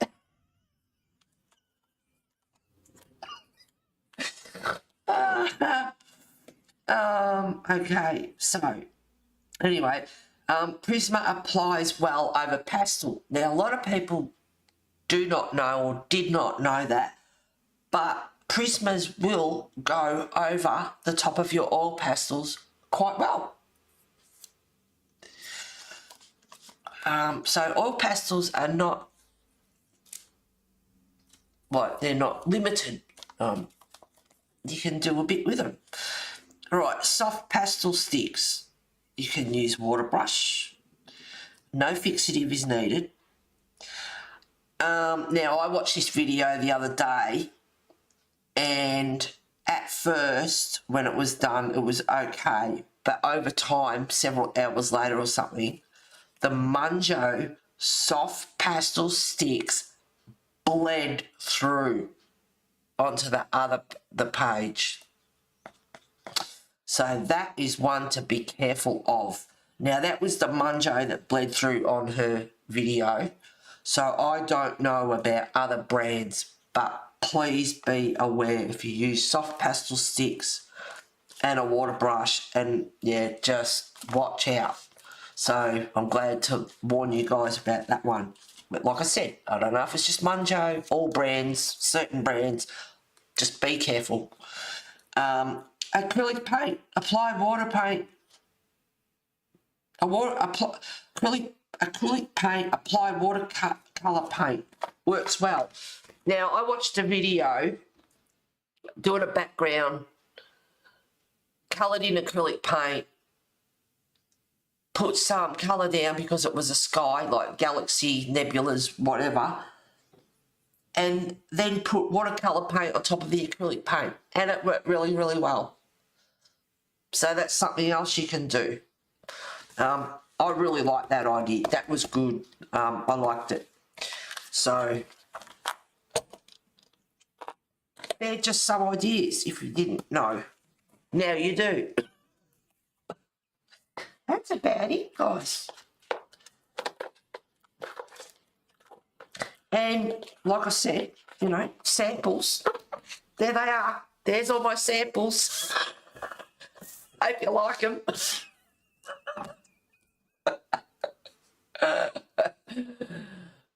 Okay, so anyway, Prisma applies well over pastel. Now, a lot of people do not know or did not know that, but Prismas will go over the top of your oil pastels quite well. So oil pastels are not, they're not limited. You can do a bit with them. All right, soft pastel sticks. You can use water brush. No fixative is needed. Now, I watched this video the other day, and at first, when it was done, it was okay. But over time, several hours later or something, the Munjo soft pastel sticks bled through onto the page. So that is one to be careful of. Now, that was the Munjo that bled through on her video. So I don't know about other brands, but please be aware if you use soft pastel sticks and a water brush, and yeah, just watch out. So I'm glad to warn you guys about that one. But like I said, I don't know if it's just Munjo, all brands, certain brands, just be careful. Acrylic paint, apply water paint. Acrylic paint, apply watercolour paint. Works well. Now, I watched a video doing a background, coloured in acrylic paint, put some colour down because it was a sky, like galaxy, nebulas, whatever, and then put watercolour paint on top of the acrylic paint, and it worked really, really well. So that's something else you can do. I really like that idea. That was good. I liked it. So they're just some ideas if you didn't know. Now you do. That's about it, guys. And like I said, you know, samples. There they are. There's all my samples. Hope you like them.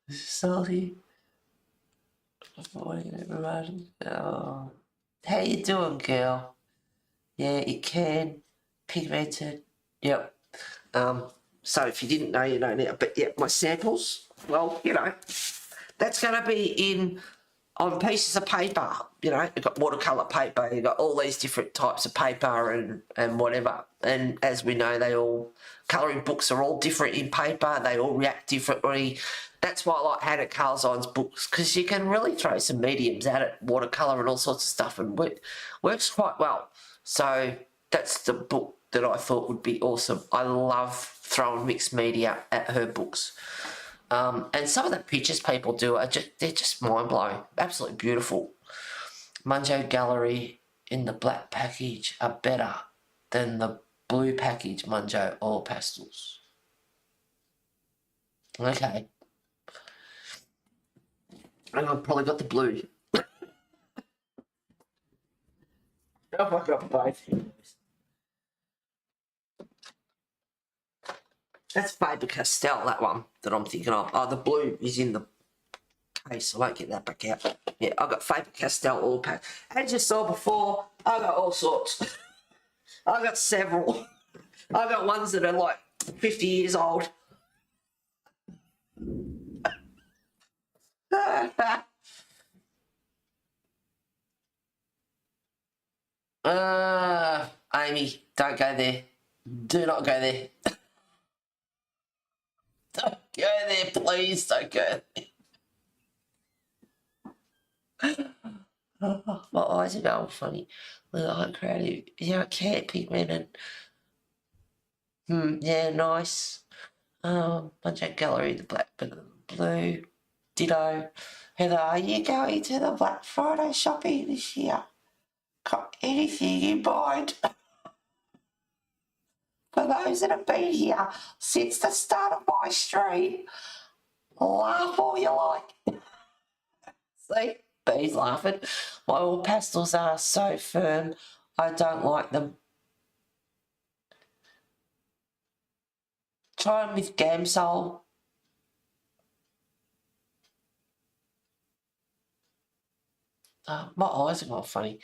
Salty. Avoiding everybody. Oh. How you doing, girl? Yeah, it can. Pigmented. Yep. So if you didn't know, you know now. But yeah, my samples, well, you know, that's going to be on pieces of paper. You know, you've got watercolour paper, you've got all these different types of paper and whatever. And as we know, colouring books are all different in paper. They all react differently. That's why I like Hannah Calzine's books, because you can really throw some mediums at it, watercolour and all sorts of stuff, and works quite well. So that's the book that I thought would be awesome. I love throwing mixed media at her books. And some of the pictures people do they're just mind-blowing. Absolutely beautiful. Munjo Gallery in the black package are better than the blue package Munjo oil pastels. Okay. And I've probably got the blue. I've got both. That's Faber-Castell, that one that I'm thinking of. Oh, the blue is in the case. I won't get that back out. Yeah, I've got Faber-Castell all pack. As you saw before, I've got all sorts. I've got several. I've got ones that are like 50 years old. Amy, don't go there. Do not go there. Don't go there, please. Don't go there. My eyes are going funny. I'm creative. Yeah, I can't pigmented. Yeah, nice. Bunch gallery, the black, but the blue. Ditto. Heather, are you going to the Black Friday shopping this year? Got anything in mind? For those that have been here since the start of my stream, laugh all you like. See? Bees laughing. My oil pastels are so firm, I don't like them. Try them with Gamsol. My eyes are going funny.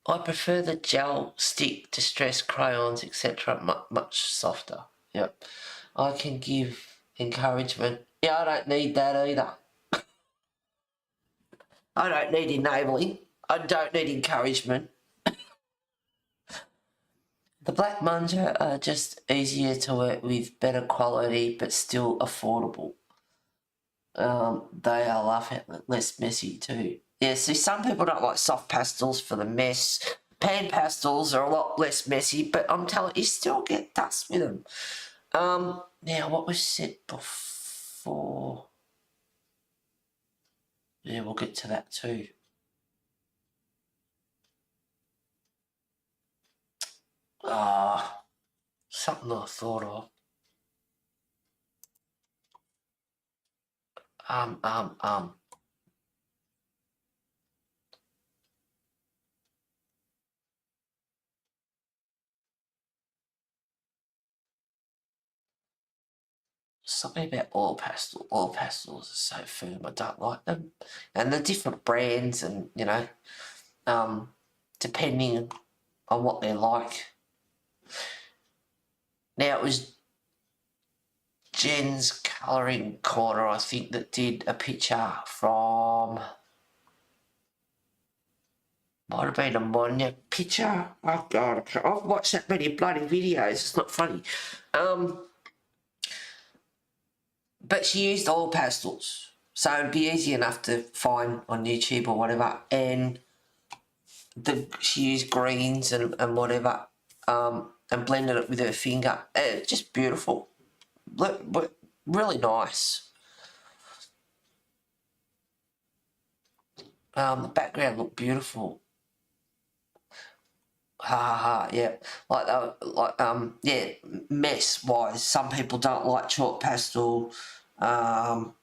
I prefer the gel stick distress crayons, etc. Much softer. Yep. I can give encouragement. Yeah, I don't need that either. I don't need enabling. I don't need encouragement. The black munja are just easier to work with, better quality, but still affordable. They are less messy too. Yeah, see, some people don't like soft pastels for the mess. Pan pastels are a lot less messy, but I'm telling you, still get dust with them. Now, what was said before? Yeah, we'll get to that too. Something I thought of. Something about oil pastel. Oil pastels are so firm, I don't like them. And the different brands and, you know, depending on what they're like. Now, it was Jen's colouring corner, I think, that did a picture from... Might have been a Monya picture. Oh, God, I've watched that many bloody videos. It's not funny. But she used oil pastels, so it'd be easy enough to find on YouTube or whatever. And she used greens and whatever, and blended it with her finger. It's just beautiful. Look, really nice. The background looked beautiful. Yeah. Yeah, mess wise, some people don't like chalk pastel. There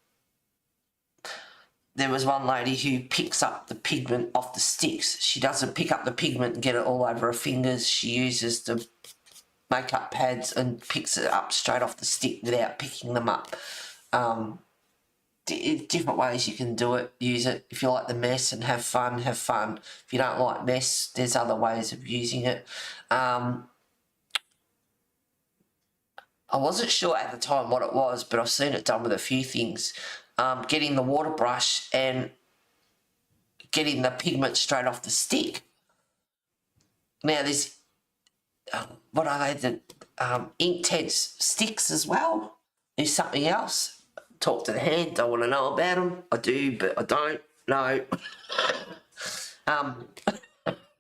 was one lady who picks up the pigment off the sticks. She doesn't pick up the pigment and get it all over her fingers. She uses the makeup pads and picks it up straight off the stick without picking them up. Different ways you can do it, use it. If you like the mess and have fun, have fun. If you don't like mess, there's other ways of using it. I wasn't sure at the time what it was, but I've seen it done with a few things. Getting the water brush and getting the pigment straight off the stick. Now there's, what are they, the Inktense sticks as well. There's something else. Talk to the hand, don't want to know about them. I do, but I don't. No.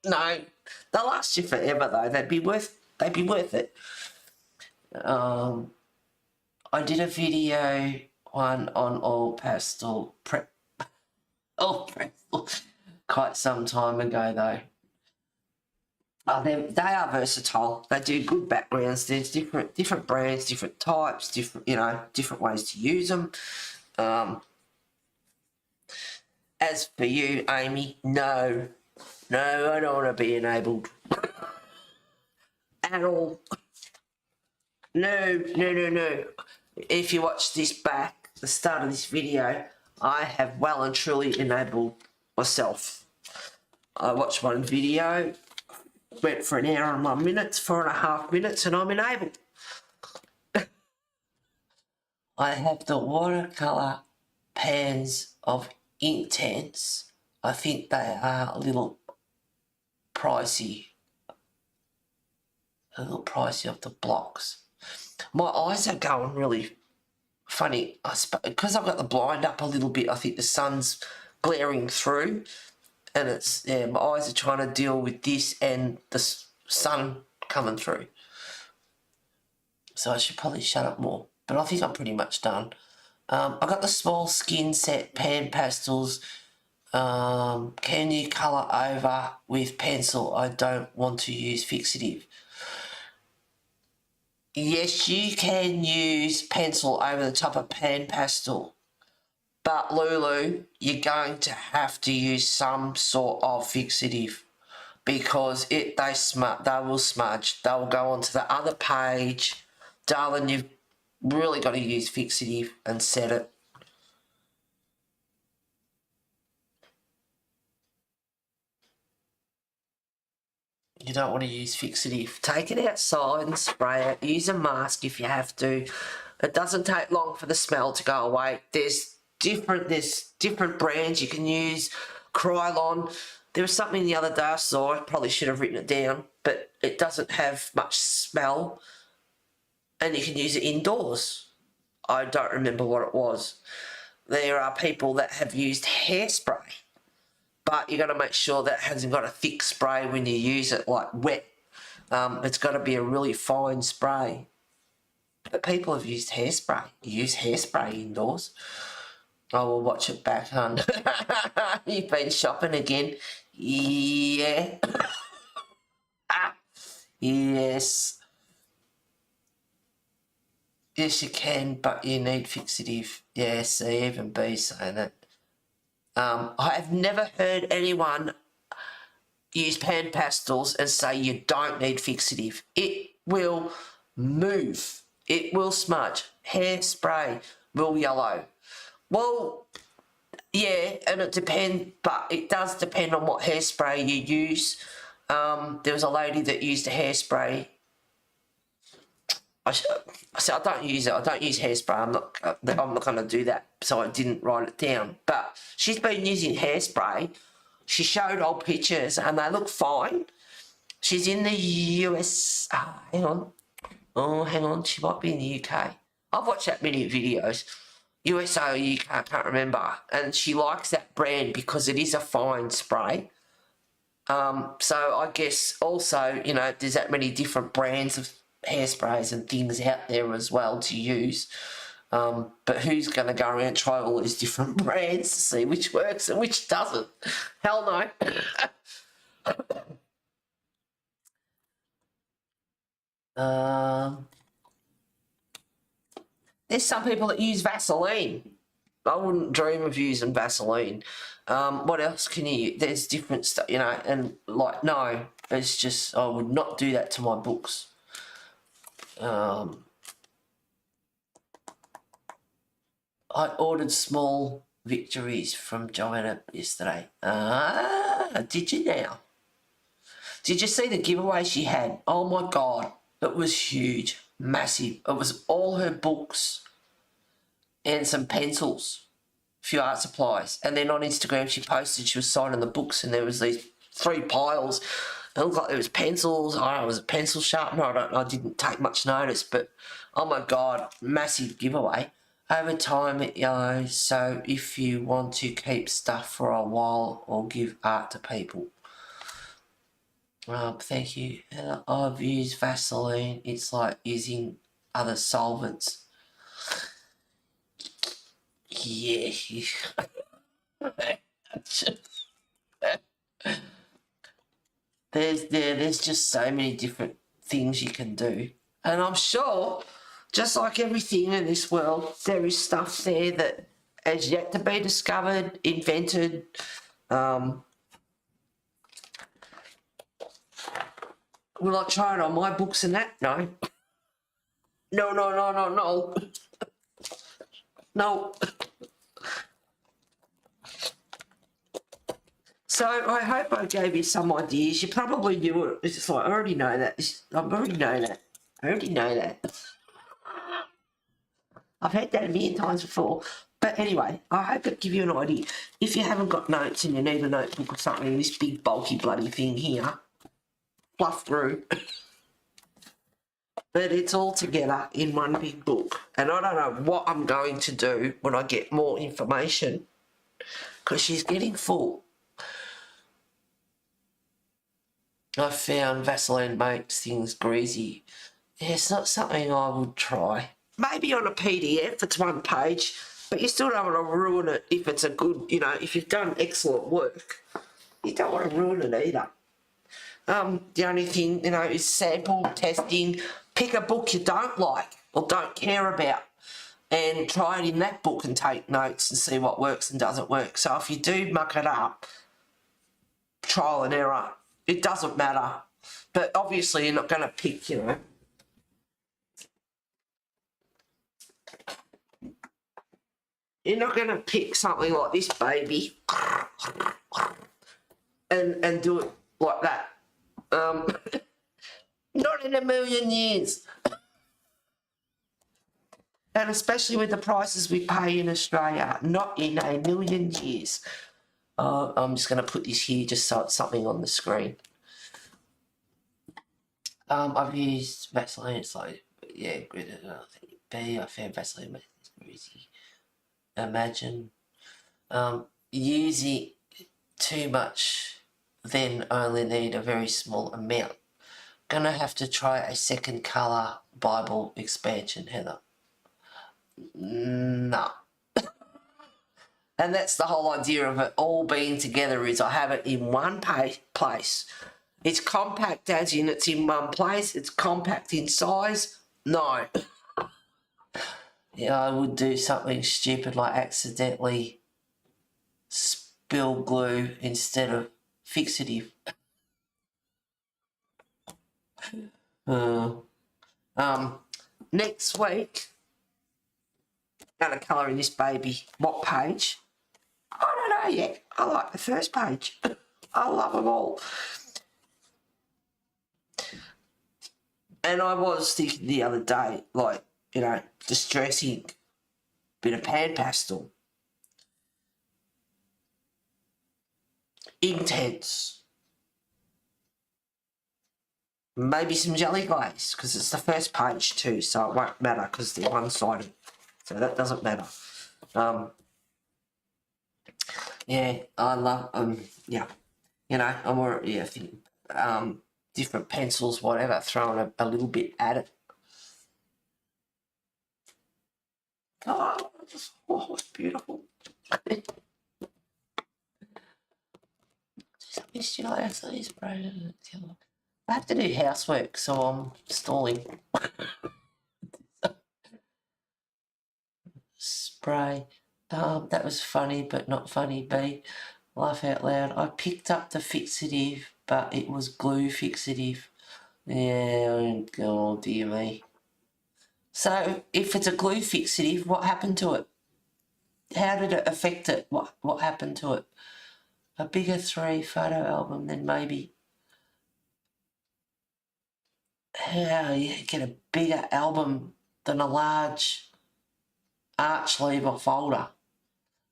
No. They'll last you forever though. They'd be worth it. I did a video one on oil pastel prep. Oh, pastel. Quite some time ago though. They are versatile. They do good backgrounds. There's different brands, different types, different ways to use them. As for you, Amy, no, I don't want to be enabled at all. No. If you watch this back, the start of this video, I have well and truly enabled myself. I watched one video, went for an hour and 1 minute, 4.5 minutes, and I'm enabled. I have the watercolour pans of Inktense. I think they are a little pricey. Of the blocks. My eyes are going really funny. Because I've got the blind up a little bit, I think the sun's glaring through. And it's, yeah, my eyes are trying to deal with this and the sun coming through. So I should probably shut up more. But I think I'm pretty much done. I got the small skin set pan pastels. Can you colour over with pencil? I don't want to use fixative. Yes, you can use pencil over the top of pan pastel. But Lulu, you're going to have to use some sort of fixative because they will smudge. They will go onto the other page. Darling, you've really got to use fixative and set it. You don't want to use fixative. Take it outside and spray it. Use a mask if you have to. It doesn't take long for the smell to go away. There's different brands you can use. Krylon. There was something the other day I saw. I probably should have written it down, but it doesn't have much smell, and you can use it indoors. I don't remember what it was. There are people that have used hairspray, but you got to make sure that it hasn't got a thick spray when you use it, like wet. It's got to be a really fine spray. But people have used hairspray. You use hairspray indoors. I will watch it back, hon. You've been shopping again. Yeah. Yes. Yes, you can, but you need fixative. Yeah, see, even B saying that. I have never heard anyone use pan pastels and say you don't need fixative. It will move. It will smudge. Hairspray will yellow. Well, yeah, and it does depend on what hairspray you use. There was a lady that used a hairspray. I don't use it. I don't use hairspray. I'm not going to do that. So I didn't write it down. But she's been using hairspray. She showed old pictures and they look fine. She's in the US. Hang on. Oh, hang on. She might be in the UK. I've watched that many videos. USA or UK, I can't remember. And she likes that brand because it is a fine spray. So I guess also, there's that many different brands of hairsprays and things out there as well to use. But who's going to go around and try all these different brands to see which works and which doesn't? Hell no. There's some people that use Vaseline. I wouldn't dream of using Vaseline. What else can you use? There's different stuff, and no, it's just, I would not do that to my books. I ordered small victories from Joanna yesterday. Did you now? Did you see the giveaway she had? Oh my God, it was huge, massive. It was all her books and some pencils, a few art supplies. And then on Instagram she posted she was signing the books and there was these 3 piles. It looked like there was pencils. I don't know, it was a pencil sharpener. I didn't take much notice, but oh my God, massive giveaway. Over time it yellows, so if you want to keep stuff for a while or give art to people. Thank you. I've used Vaseline. It's like using other solvents. Yeah. There's just so many different things you can do. And I'm sure, just like everything in this world, there is stuff there that has yet to be discovered, invented. Will I try it on my books and that? No. No. No. So I hope I gave you some ideas. You probably knew it. It's just like, I already know that. I already know that. I've heard that a million times before. But anyway, I hope it give you an idea. If you haven't got notes and you need a notebook or something, this big bulky bloody thing here, fluff through. But it's all together in one big book. And I don't know what I'm going to do when I get more information, because she's getting full. I found Vaseline makes things greasy. Yeah, it's not something I would try. Maybe on a PDF, it's one page, but you still don't want to ruin it if it's a good, if you've done excellent work. You don't want to ruin it either. The only thing, is sample testing. Pick a book you don't like or don't care about and try it in that book and take notes and see what works and doesn't work. So if you do muck it up, trial and error. It doesn't matter. But obviously you're not going to pick, you're not going to pick something like this baby and do it like that. Not in a million years. And especially with the prices we pay in Australia, not in a million years. I'm just going to put this here just so it's something on the screen. I've used Vaseline. It's like, yeah, I found Vaseline makes this greasy. Imagine using too much, then only need a very small amount. Gonna have to try a second colour Bible expansion, Heather. No. And that's the whole idea of it all being together, is I have it in one place. It's compact as in it's in one place. It's compact in size. No. Yeah, I would do something stupid like accidentally spill glue instead of fixative. Next week, I'm going to colour in this baby. What page? I don't know yet. I like the first page. I love them all. And I was thinking the other day, like, distressing bit of pan pastel. Intense. Maybe some jelly glaze, because it's the first page too, so it won't matter because they're one-sided. So that doesn't matter. Yeah, I love, yeah. I'm already, I think, different pencils, whatever, throwing a little bit at it. Oh, it's beautiful. I have to do housework, so I'm stalling. Spray. That was funny, but not funny, B. Laugh out loud. I picked up the fixative, but it was glue fixative. Yeah, oh dear me. So, if it's a glue fixative, what happened to it? How did it affect it? What happened to it? A bigger 3-photo album, then maybe. How you get a bigger album than a large arch lever folder?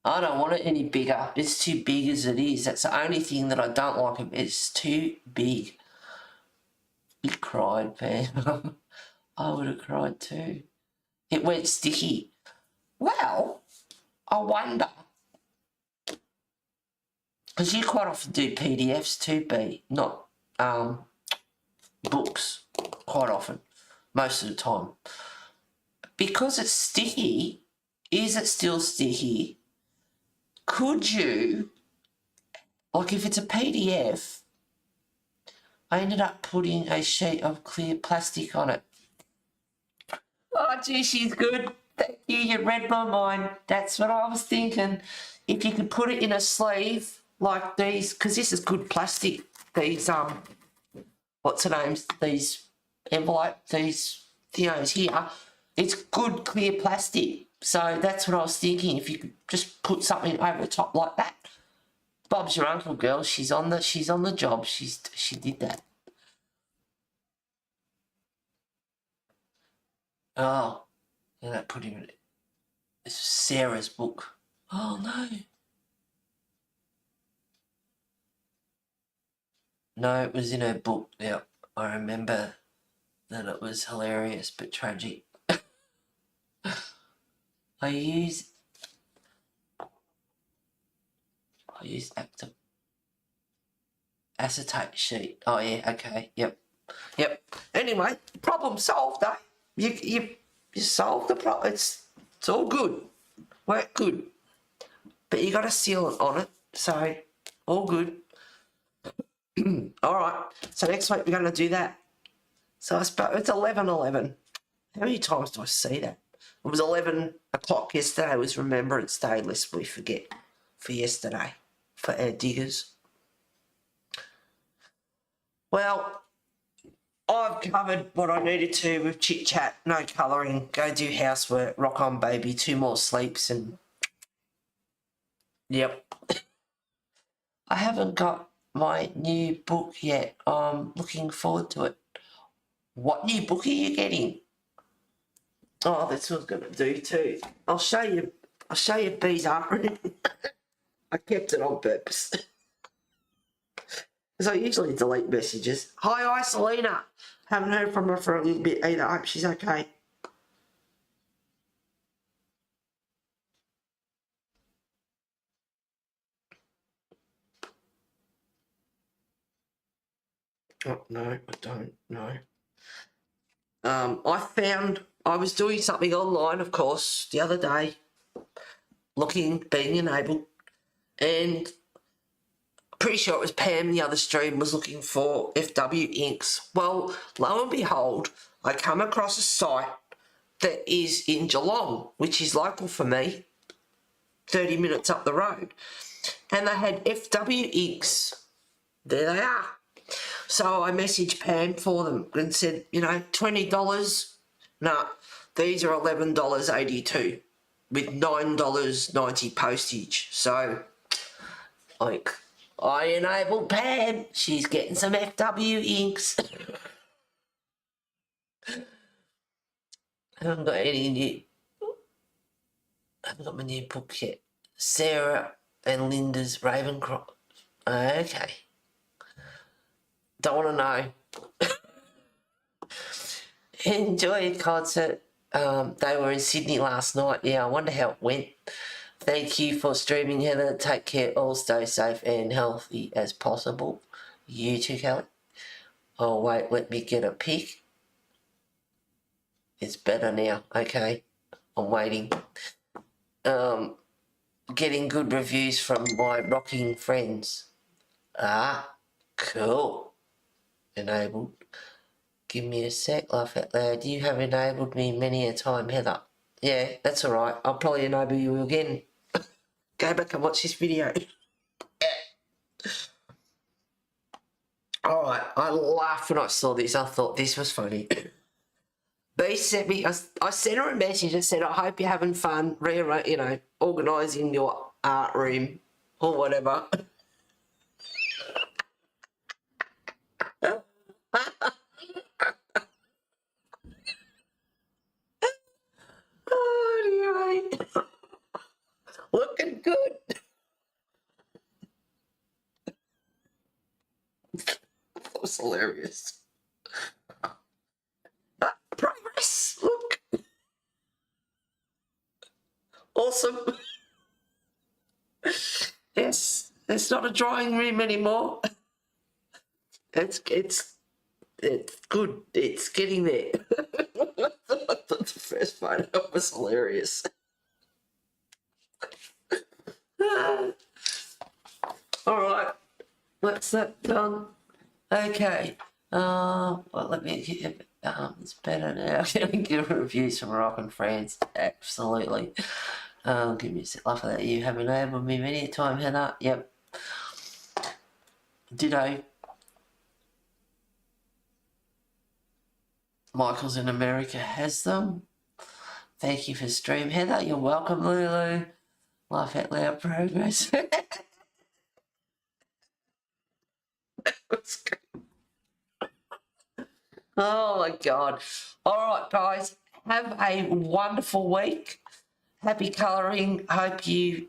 I don't want it any bigger. It's too big as it is. That's the only thing that I don't like. It's too big. You cried, Pam. I would have cried too. It went sticky. Well, I wonder. Because you quite often do PDFs too, B, not books, quite often, most of the time. Because it's sticky, is it still sticky? Could you, like if it's a PDF, I ended up putting a sheet of clear plastic on it. Oh, gee, she's good. Thank you, you read my mind. That's what I was thinking. If you could put it in a sleeve like these, because this is good plastic, these, what's the names, these envelope, these Theos here, it's good clear plastic. So that's what I was thinking, if you could just put something over the top like that. Bob's your uncle, girl. She's on the job. She did that. Oh, and I put him in it. This is Sarah's book. Oh no. No, it was in her book. Yeah, I remember that it was hilarious but tragic. I use acetate sheet. Oh yeah, okay, yep. Anyway, problem solved, though. You solved the problem. It's all good. Work good. But you got a sealant on it, so all good. All right. So next week we're going to do that. So I suppose it's 11:11. How many times do I see that? It was 11 o'clock yesterday. It was Remembrance Day, lest we forget, for yesterday, for our diggers. Well, I've covered what I needed to with chit-chat, no colouring, go do housework, rock on baby, 2 more sleeps and... Yep. I haven't got my new book yet. I'm looking forward to it. What new book are you getting? Oh, that's what I was going to do too. I'll show you B's arty. I kept it on purpose. Because I usually delete messages. Hi, Selena. Haven't heard from her for a little bit either. I hope she's okay. Oh, no, I don't know. I was doing something online, of course, the other day, being enabled, and pretty sure it was Pam, the other stream, was looking for FW inks. Well, lo and behold, I come across a site that is in Geelong, which is local for me, 30 minutes up the road, and they had FW inks. There they are. So I messaged Pam for them and said, $20. No, these are $11.82 with $9.90 postage. So, I enabled Pam. She's getting some FW inks. I haven't got any new. I haven't got my new book yet. Sarah and Linda's Ravencroft. Okay. Don't want to know. Enjoy a concert. They were in Sydney last night. Yeah, I wonder how it went. Thank you for streaming, Heather. Take care. All stay safe and healthy as possible. You too, Kelly. Oh, wait, let me get a pic. It's better now. Okay. I'm waiting. Getting good reviews from my rocking friends. Ah, cool. Enabled. Give me a sec, laugh out loud. You have enabled me many a time, Heather. Yeah, that's all right. I'll probably enable you again. Go back and watch this video. All right, I laughed when I saw this. I thought this was funny. They sent me, I sent her a message and said, I hope you're having fun, organising your art room or whatever. Oh, anyway. Looking good. That was hilarious. Progress. Look. Awesome. Yes, it's not a drawing room anymore. It's good. It's getting there. The first photo was hilarious. All right, that's that done. Okay. Well, let me get it's better now. Getting good reviews from Moroccan friends. Absolutely. Give me a sec. Love that you have enabled me many a time, Heather. Yep. Ditto. Michael's in America has them. Thank you for stream, Heather. You're welcome, Lulu. Laugh out loud progress. Oh my God. All right, guys. Have a wonderful week. Happy colouring. Hope you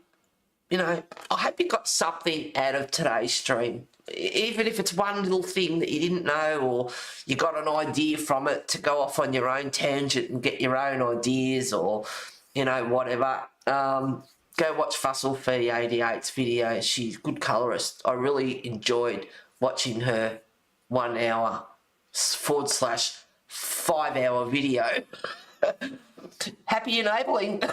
I hope you got something out of today's stream. Even if it's one little thing that you didn't know, or you got an idea from it to go off on your own tangent and get your own ideas, or, whatever. Go watch Fussel Fee 88's video. She's a good colourist. I really enjoyed watching her 1 hour / 5 hour video. Happy enabling.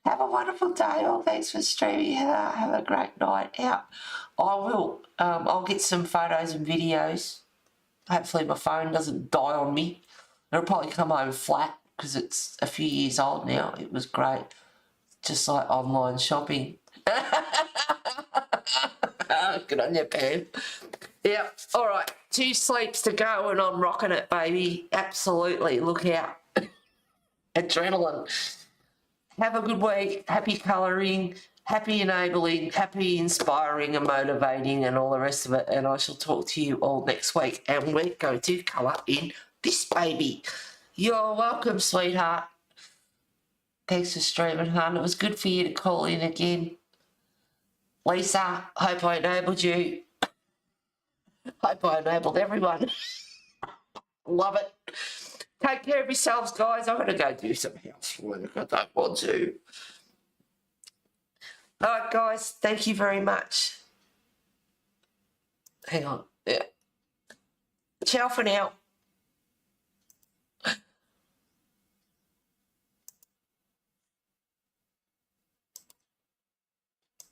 Have a wonderful day. Well, thanks for streaming. Have a great night out. I'll get some photos and videos. Hopefully my phone doesn't die on me. It'll probably come home flat because it's a few years old now. It was great. Just like online shopping. Good on you, Pam. Yeah, all right. 2 sleeps to go and I'm rocking it, baby. Absolutely. Look out. Adrenaline. Have a good week. Happy colouring. Happy enabling. Happy inspiring and motivating and all the rest of it. And I shall talk to you all next week. And we're going to colour in this baby. You're welcome, sweetheart. Thanks for streaming, hon. It was good for you to call in again. Lisa, hope I enabled you. Hope I enabled everyone. Love it. Take care of yourselves, guys. I'm going to go do some housework. I don't want to. All right, guys. Thank you very much. Hang on. Yeah. Ciao for now.